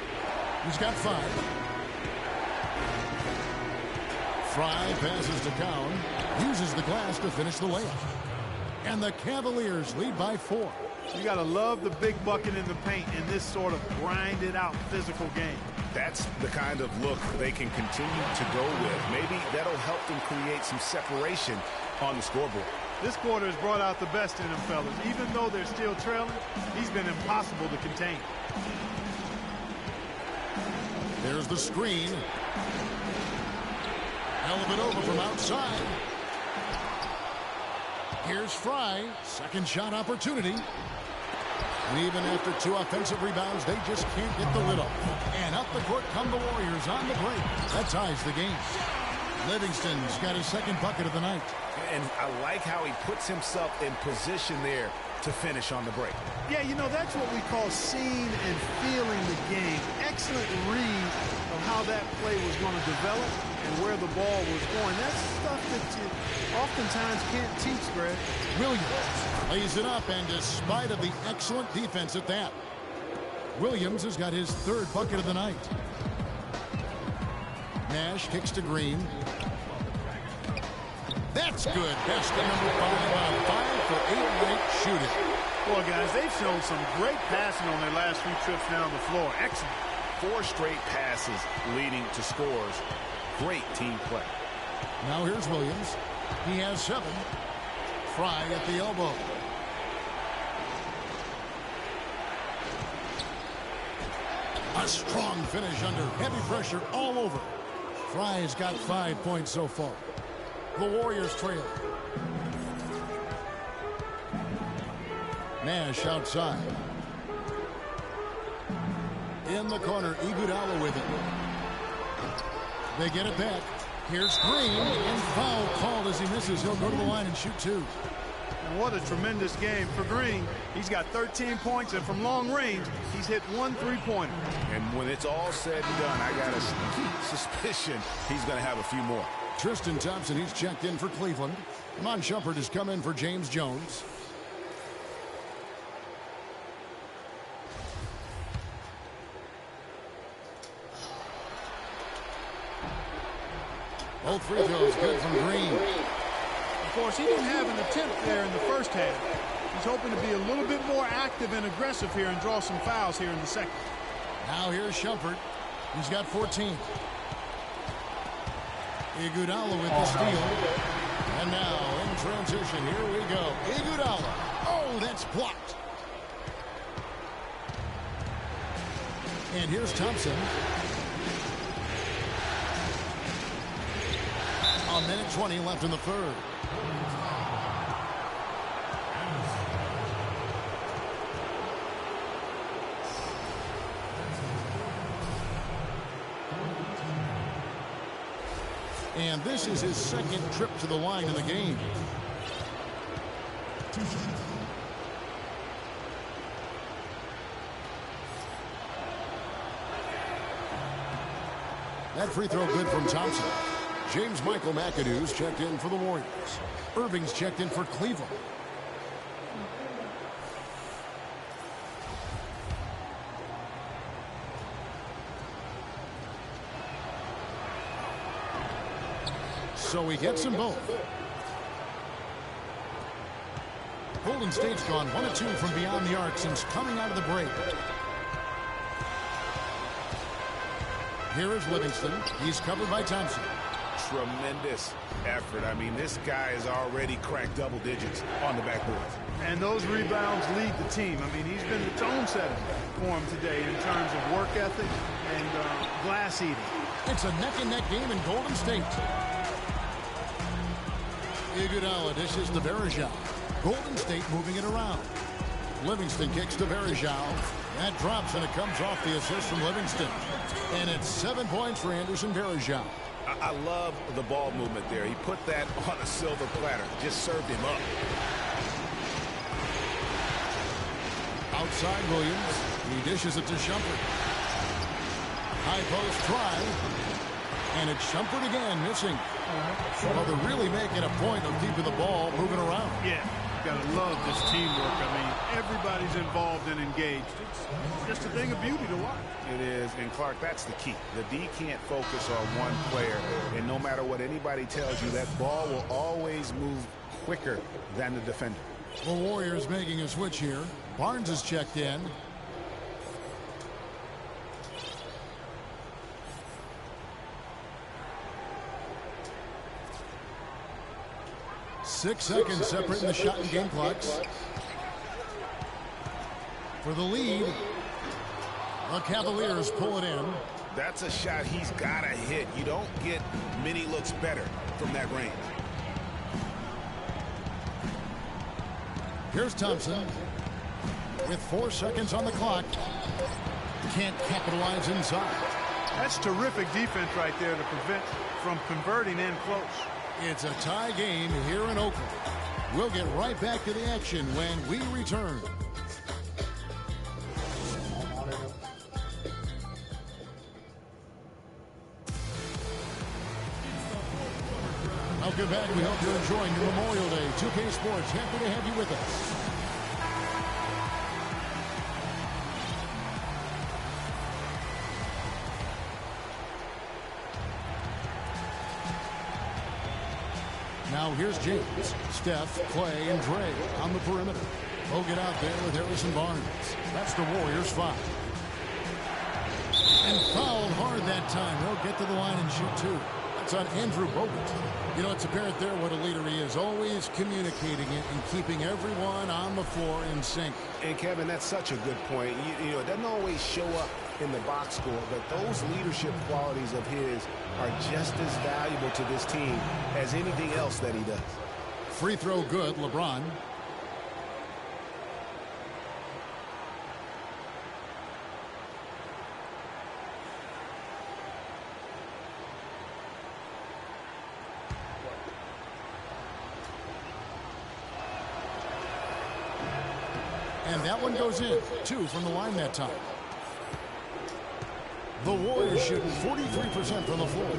He's got 5. Fry passes to Cowan. Uses the glass to finish the layup. And the Cavaliers lead by 4. You got to love the big bucket in the paint in this sort of grinded-out physical game. That's the kind of look they can continue to go with. Maybe that'll help them create some separation on the scoreboard. This quarter has brought out the best in them, fellas. Even though they're still trailing, he's been impossible to contain. There's the screen. Dellavedova from outside. Here's Fry. Second shot opportunity. And even after 2 offensive rebounds, they just can't get the lid off. And up the court come the Warriors on the break. That ties the game. Livingston's got his second bucket of the night. And I like how he puts himself in position there to finish on the break. Yeah, you know, that's what we call seeing and feeling the game. Excellent read of how that play was going to develop and where the ball was going. That's stuff that you oftentimes can't teach, Greg. Williams lays it up, and despite of the excellent defense at that, Williams has got his 3rd bucket of the night. Nash kicks to Green. That's good. Best at number 5 on 5 for 8-night shooting. Boy, guys, they've shown some great passing on their last few trips down the floor. Excellent. 4 straight passes leading to scores. Great team play. Now here's Williams. He has 7. Fry at the elbow. A strong finish under heavy pressure all over. Fry's got 5 points so far. The Warriors trail. Nash outside. In the corner, Iguodala with it. They get it back. Here's Green, and foul called as he misses. He'll go to the line and shoot 2. And what a tremendous game for Green. He's got 13 points, and from long range, he's hit 1 3-pointer. And when it's all said and done, I got a suspicion he's going to have a few more. Tristan Thompson, he's checked in for Cleveland. Mon Shumpert has come in for James Jones. Both free throws good from Green. Of course, he didn't have an attempt there in the first half. He's hoping to be a little bit more active and aggressive here and draw some fouls here in the second. Now here's Shumpert. He's got 14. Iguodala with the steal. And now in transition, here we go. Iguodala. Oh, that's blocked. And here's Thompson. A minute 20 left in the third. And this is his second trip to the line in the game. That free throw good from Thompson. James Michael McAdoo's checked in for the Warriors. Irving's checked in for Cleveland. So he gets them both. Golden State's gone 1 of 2 from beyond the arc since coming out of the break. Here is Livingston. He's covered by Thompson. Tremendous effort. I mean, this guy has already cracked double digits on the backboard. And those rebounds lead the team. I mean, he's been the tone setter for him today in terms of work ethic and glass eating. It's a neck-and-neck game in Golden State. Iguodala dishes to Varejao. Golden State moving it around. Livingston kicks to Varejao. That drops, and it comes off the assist from Livingston. And it's 7 points for Anderson Varejao. I love the ball movement there. He put that on a silver platter. Just served him up. Outside Williams. He dishes it to Shumpert. High post try. And it's Shumpert again, missing. Well, they're really making a point of keeping the ball moving around. Yeah, you got to love this teamwork. I mean, everybody's involved and engaged. It's just a thing of beauty to watch. It is, and Clark, that's the key. The D can't focus on one player, and no matter what anybody tells you, that ball will always move quicker than the defender. The Warriors making a switch here. Barnes is checked in. Six seconds separating the shot and game clocks. For the lead, the Cavaliers pull it in. That's a shot he's got to hit. You don't get many looks better from that range. Here's Thompson with 4 seconds on the clock. Can't capitalize inside. That's terrific defense right there to prevent from converting in close. It's a tie game here in Oakland. We'll get right back to the action when we return. Welcome back. We hope you're enjoying your Memorial Day. 2K Sports, happy to have you with us. Now here's James, Steph, Clay, and Dre on the perimeter. They'll get out there with Harrison Barnes. That's the Warriors' 5. And fouled hard that time. They'll get to the line and shoot 2. That's on Andrew Bogut. You know, it's apparent there what a leader he is. Always communicating it and keeping everyone on the floor in sync. And Kevin, that's such a good point. You know, it doesn't always show up in the box score, but those leadership qualities of his are just as valuable to this team as anything else that he does. Free throw good, LeBron. And that one goes in. 2 from the line that time. The Warriors shooting 43% from the floor.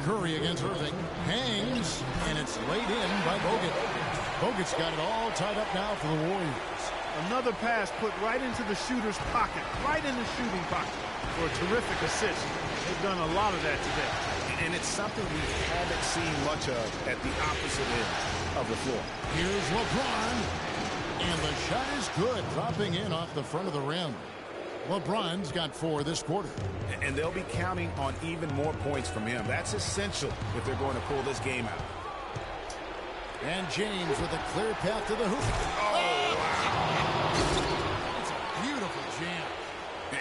Curry against Irving. Hangs, and it's laid in by Bogut. Bogut's got it all tied up now for the Warriors. Another pass put right into the shooter's pocket, right in the shooting pocket for a terrific assist. They've done a lot of that today. And it's something we haven't seen much of at the opposite end of the floor. Here's LeBron. And the shot is good, dropping in off the front of the rim. LeBron's got 4 this quarter. And they'll be counting on even more points from him. That's essential if they're going to pull this game out. And James with a clear path to the hoop. Oh, wow. It's a beautiful jam.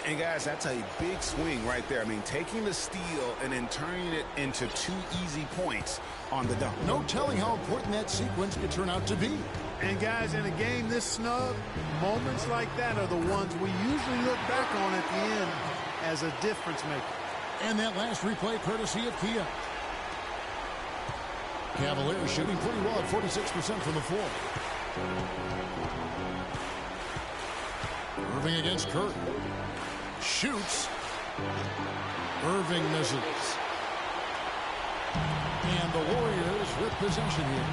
And guys, that's a big swing right there. I mean, taking the steal and then turning it into 2 easy points on the dunk. No telling how important that sequence could turn out to be. And guys, in a game this snug, moments like that are the ones we usually look back on at the end as a difference maker. And that last replay courtesy of Kia. Cavaliers shooting pretty well at 46% from the floor. Irving against Curry. Shoots. Irving misses. And the Warriors with possession here.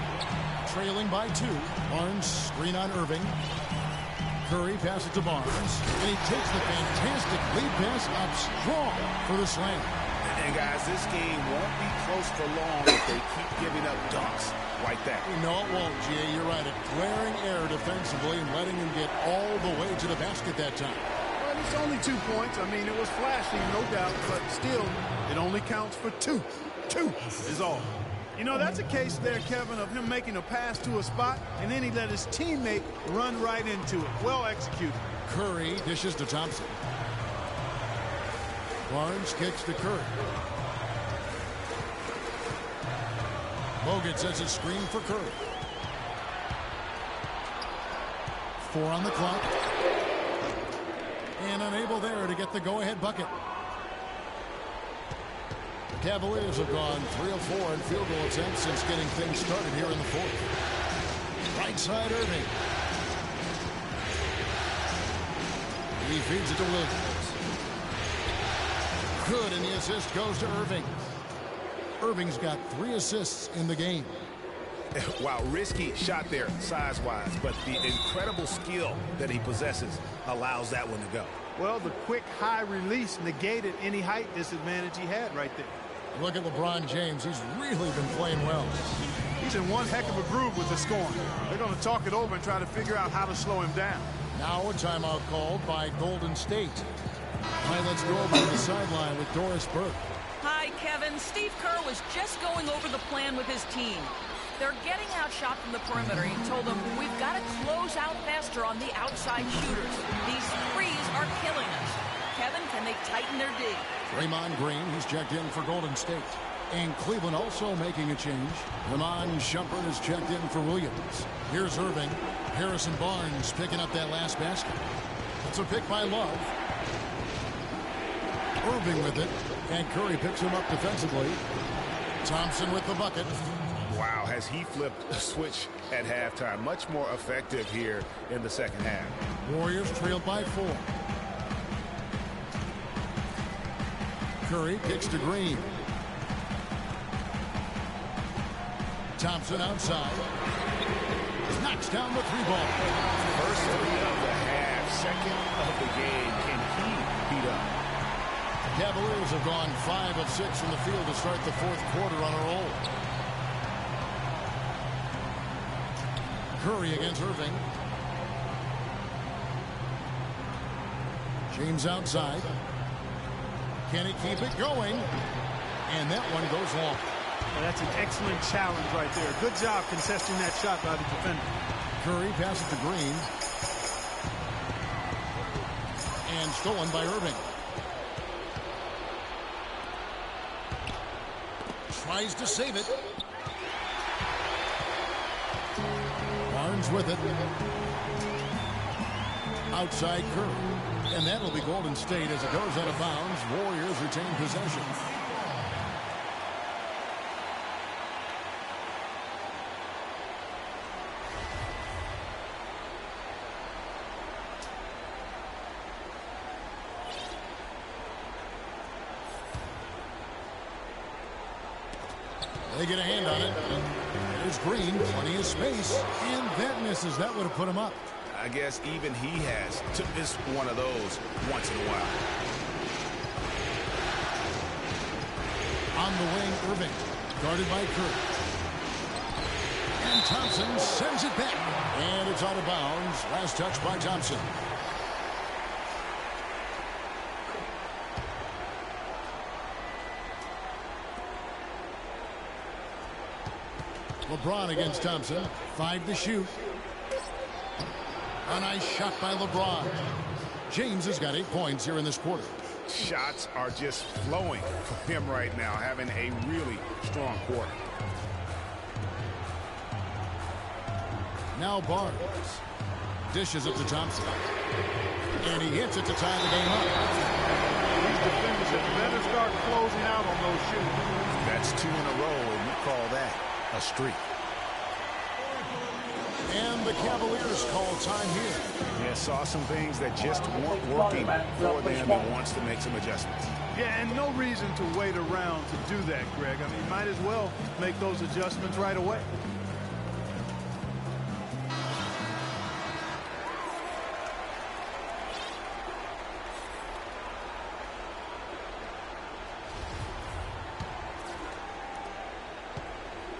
Trailing by 2. Barnes screen on Irving. Curry passes to Barnes. And he takes the fantastic lead pass up strong for the slam. And guys, this game won't be close for long if they keep giving up dunks like that. No, it won't, G.A. You're right. A glaring error defensively and letting him get all the way to the basket that time. Well, it's only 2 points. I mean, it was flashy, no doubt, but still, it only counts for 2. 2 is all. You know, that's a case there, Kevin, of him making a pass to a spot, and then he let his teammate run right into it. Well executed. Curry dishes to Thompson. Barnes kicks to Curry. Bogut sets a screen for Curry. 4 on the clock. And unable there to get the go-ahead bucket. The Cavaliers have gone 3 of 4 in field goal attempts since getting things started here in the fourth. Right side Irving. He feeds it to Williams. Good, and the assist goes to Irving. Irving's got 3 assists in the game. Wow, risky shot there size-wise, but the incredible skill that he possesses allows that one to go. Well, the quick high release negated any height disadvantage he had right there. Look at LeBron James. He's really been playing well. He's in one heck of a groove with the scoring. They're going to talk it over and try to figure out how to slow him down. Now a timeout called by Golden State. All right, let's go over to the sideline with Doris Burke. Hi, Kevin. Steve Kerr was just going over the plan with his team. They're getting outshot from the perimeter. He told them, we've got to close out faster on the outside shooters. These threes are killing us. Kevin, can they tighten their D? Draymond Green, he's checked in for Golden State. And Cleveland also making a change. Lamont Shumpert is checked in for Williams. Here's Irving. Harrison Barnes picking up that last basket. It's a pick by Love. Irving with it. And Curry picks him up defensively. Thompson with the bucket. Wow, has he flipped a switch at halftime. Much more effective here in the second half. Warriors trailed by 4. Curry kicks to Green. Thompson outside. Knocks down the 3-ball. First 3 of the half, second of the game. Can he beat up? The Cavaliers have gone 5 of 6 from the field to start the fourth quarter on a roll. Curry against Irving. James outside. Can he keep it going? And that one goes long. Well, that's an excellent challenge right there. Good job contesting that shot by the defender. Curry passes to Green. And stolen by Irving. Tries to save it. Barnes with it. Outside Curry. And that'll be Golden State as it goes out of bounds. Warriors retain possession. They get a hand on it. There's Green, plenty of space, and that misses. That would have put him up. I guess even he has to miss one of those once in a while. On the wing, Irving, guarded by Curry. And Thompson sends it back. And it's out of bounds. Last touch by Thompson. LeBron against Thompson. 5 to shoot. A nice shot by LeBron. James has got 8 points here in this quarter. Shots are just flowing for him right now, having a really strong quarter. Now Barnes dishes it to Thompson. And he hits it to tie the game up. these defenders had better start closing out on those shoots. That's 2 in a row, and we call that a streak. And the Cavaliers call time here. Yeah, saw some things that just weren't working for them and wants to make some adjustments. Yeah, and no reason to wait around to do that, Greg. I mean, might as well make those adjustments right away.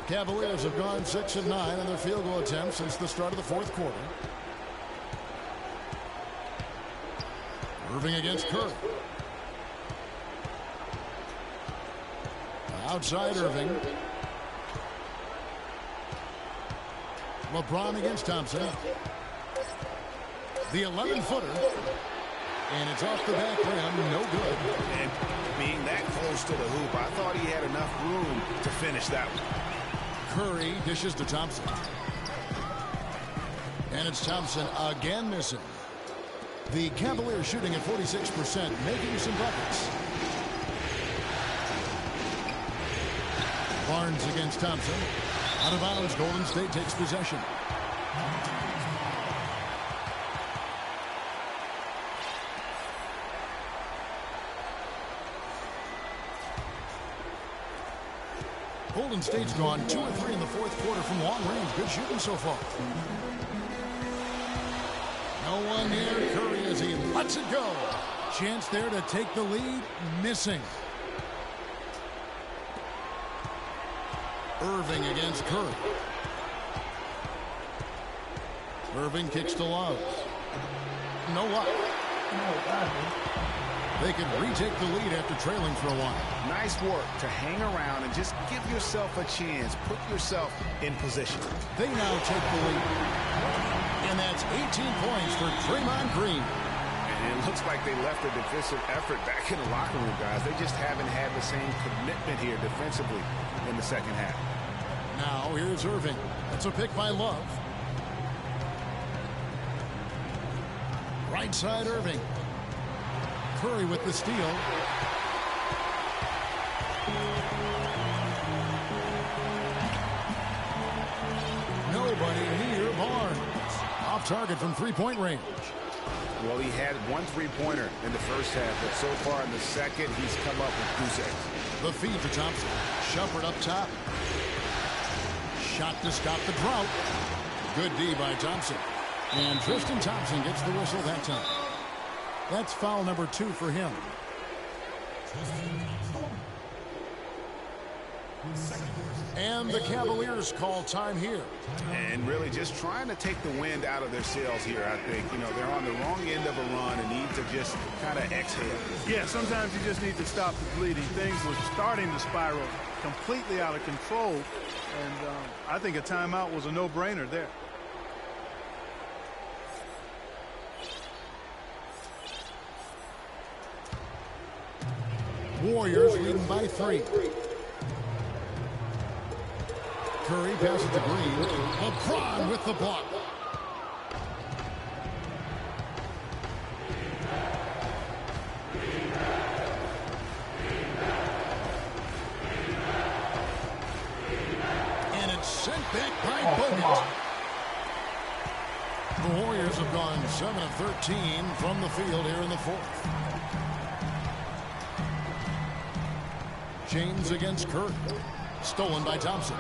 Cavaliers have gone 6 of 9 on their field goal attempts since the start of the fourth quarter. Irving against Curry. Outside Irving. LeBron against Thompson. The 11-footer. And it's off the back rim. No good. And being that close to the hoop, I thought he had enough room to finish that one. Curry dishes to Thompson. And it's Thompson again missing. The Cavaliers shooting at 46%, making some buckets. Barnes against Thompson. Out of bounds, Golden State takes possession. Golden State's gone 2 or 3 in the fourth quarter from long range. Good shooting so far. No one near Curry as he lets it go. Chance there to take the lead. Missing. Irving against Curry. Irving kicks to Love. No luck. They can retake the lead after trailing for a while. Nice work to hang around and just give yourself a chance. Put yourself in position. They now take the lead. And that's 18 points for Draymond Green. And it looks like they left their defensive effort back in the locker room, guys. They just haven't had the same commitment here defensively in the second half. Now here's Irving. That's a pick by Love. Right side Irving. Curry with the steal. Nobody near Barnes. Off target from three-point range. Well, he had 1 3-pointer in the first half, but so far in the second, he's come up with 2 sets. The feed to Thompson. Shumpert up top. Shot to stop the drought. Good D by Thompson. And Tristan Thompson gets the whistle that time. That's foul number 2 for him. And the Cavaliers call time here. And really just trying to take the wind out of their sails here, I think. You know, they're on the wrong end of a run and need to just kind of exhale. Yeah, sometimes you just need to stop the bleeding. Things were starting to spiral completely out of control. And I think a timeout was a no-brainer there. Warriors leading by 3. Curry passes to Green. LeBron with the block. And it's sent back by Bogut. The Warriors have gone 7 of 13 from the field here in the fourth. James against Curry. Stolen by Thompson.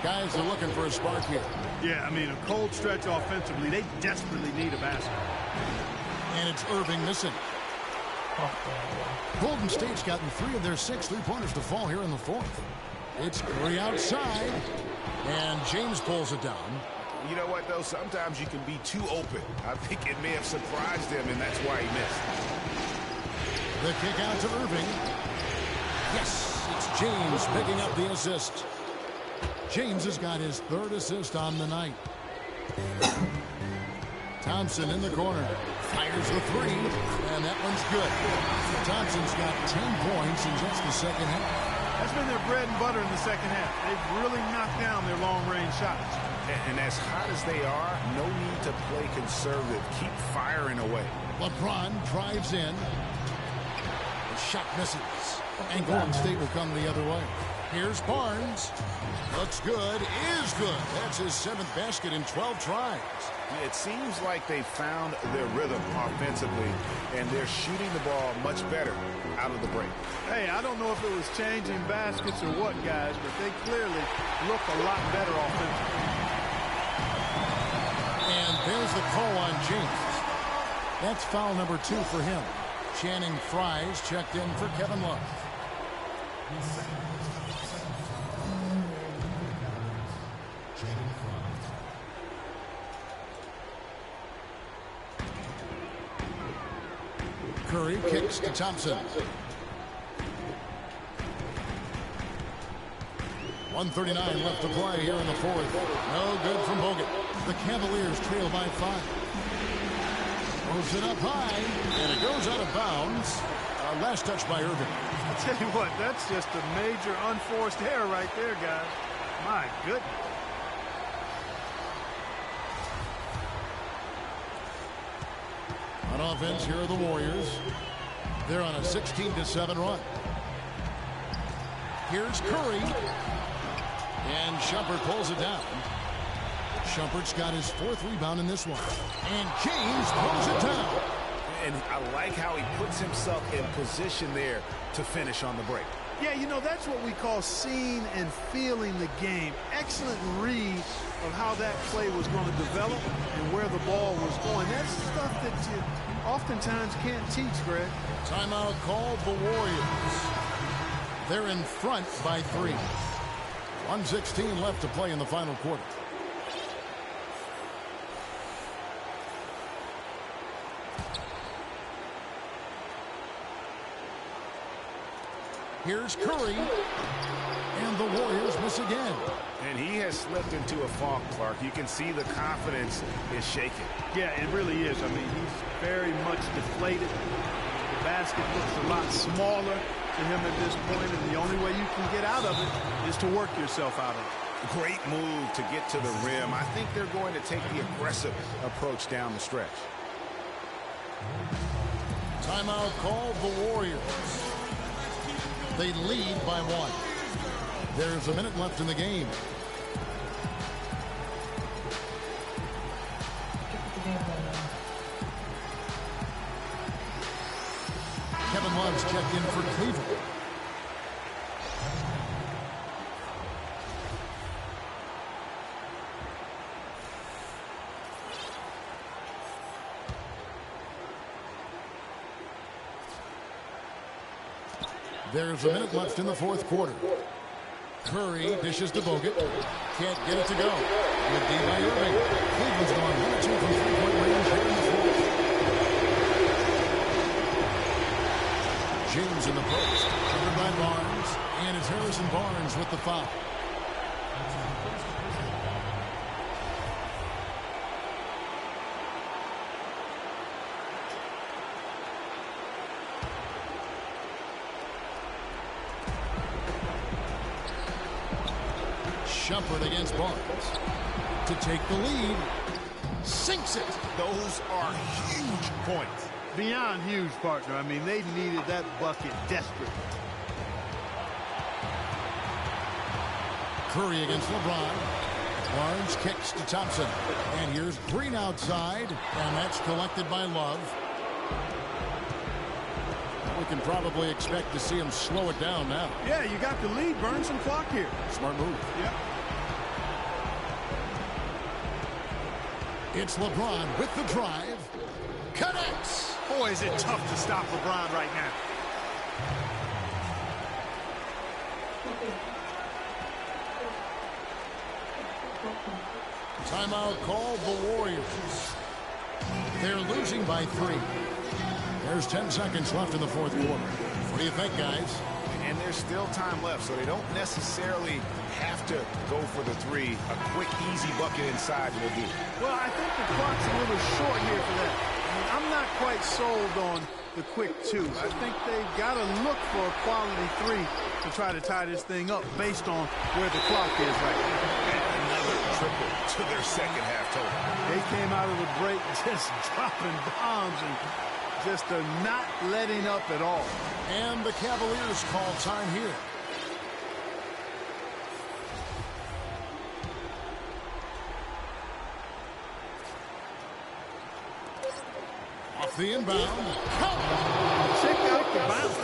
Guys are looking for a spark here. Yeah, I mean, a cold stretch offensively. They desperately need a basket. And it's Irving missing. Golden State's gotten 3 of their 6 3-pointers to fall here in the fourth. It's Curry outside. And James pulls it down. You know what, though? Sometimes you can be too open. I think it may have surprised him, and that's why he missed. The kick out to Irving. Yes, it's James picking up the assist. James has got his 3rd assist on the night. Thompson in the corner. Fires the 3, and that one's good. Thompson's got 10 points in just the second half. That's been their bread and butter in the second half. They've really knocked down their long-range shots. And as hot as they are, no need to play conservative. Keep firing away. LeBron drives in. The shot misses. And Golden State will come the other way. Here's Barnes. Looks good. Is good. That's his 7th basket in 12 tries. It seems like they found their rhythm offensively, and they're shooting the ball much better out of the break. Hey, I don't know if it was changing baskets or what, guys, but they clearly look a lot better offensively. And there's the call on James. That's foul number 2 for him. Channing Frye's checked in for Kevin Love. Curry kicks to Thompson. 1:39 left to play here in the fourth. No good from Bogut. The Cavaliers trail by 5. Moves it up high, and it goes out of bounds. Last touch by Irving. I'll tell you what, that's just a major unforced error right there, guys. My goodness. On offense, here are the Warriors. They're on a 16-7 run. Here's Curry. And Shumpert pulls it down. Shumpert's got his 4th rebound in this one. And James pulls it down. And I like how he puts himself in position there to finish on the break. Yeah, you know, that's what we call seeing and feeling the game. Excellent read of how that play was going to develop and where the ball was going. That's stuff that you oftentimes can't teach, Greg. Timeout called the Warriors. They're in front by 3. 1:16 left to play in the final quarter. Here's Curry. And the Warriors miss again. And he has slipped into a funk, Clark. You can see the confidence is shaking. Yeah, it really is. I mean, he's very much deflated. The basket looks a lot smaller to him at this point, and the only way you can get out of it is to work yourself out of it. Great move to get to the rim. I think they're going to take the aggressive approach down the stretch. Timeout called the Warriors. They lead by 1. There's a minute left in the game. Kevin Love's checked in for Cleveland. There's a minute left in the fourth quarter. Curry dishes to Bogut. Can't get it to go. Good D by Irving. Cleveland's gone 1-2 from 3-point range here in the fourth. James in the post. Covered by Barnes. And it's Harrison Barnes with the foul. Shumpert against Barnes to take the lead. Sinks it. Those are huge points. Beyond huge, partner. I mean, they needed that bucket desperately. Curry against LeBron. Barnes kicks to Thompson. And here's Green outside. And that's collected by Love. We can probably expect to see him slow it down now. Yeah, you got the lead. Burn some clock here. Smart move. Yeah. It's LeBron with the drive. Connects. Boy, is it tough to stop LeBron right now. Timeout called the Warriors. They're losing by 3. There's 10 seconds left in the fourth quarter. What do you think, guys? And there's still time left, so they don't necessarily have to go for the 3. A quick, easy bucket inside will do. Well, I think the clock's a little short here for that. I mean, I'm not quite sold on the quick 2. I think they've got to look for a quality 3 to try to tie this thing up based on where the clock is right now. And another triple to their second half total. They came out of the break just dropping bombs and just not letting up at all. And the Cavaliers call time here. Off the inbound. Check out the bounce.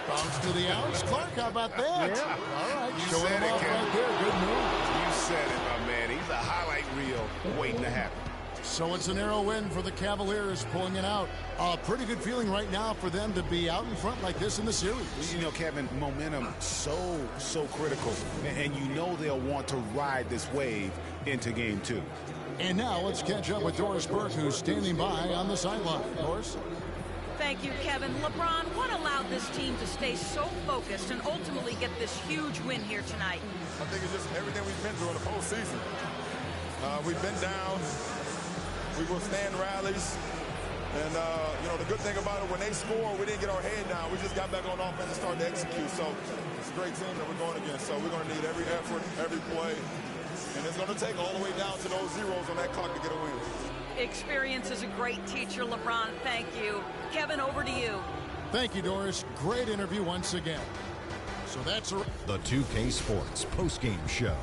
Bounce to the outs. Clark, how about that? Yeah. All right. You Showing said him it, off Ken. right there. Good move. You said it, my man. He's a highlight reel waiting to happen. So it's a narrow win for the Cavaliers, pulling it out. A pretty good feeling right now for them to be out in front like this in the series. You know, Kevin, momentum so critical. And you know they'll want to ride this wave into game 2. And now let's catch up with Doris Burke, who's standing by on the sideline. Doris? Thank you, Kevin. LeBron, what allowed this team to stay so focused and ultimately get this huge win here tonight? I think it's just everything we've been through in the postseason. We've been down. We withstand rallies. And, you know, the good thing about it, when they score, we didn't get our head down. We just got back on offense and started to execute. So it's a great team that we're going against. So we're going to need every effort, every play. And it's going to take all the way down to those zeros on that clock to get a win. Experience is a great teacher, LeBron. Thank you. Kevin, over to you. Thank you, Doris. Great interview once again. So that's the 2K Sports postgame show.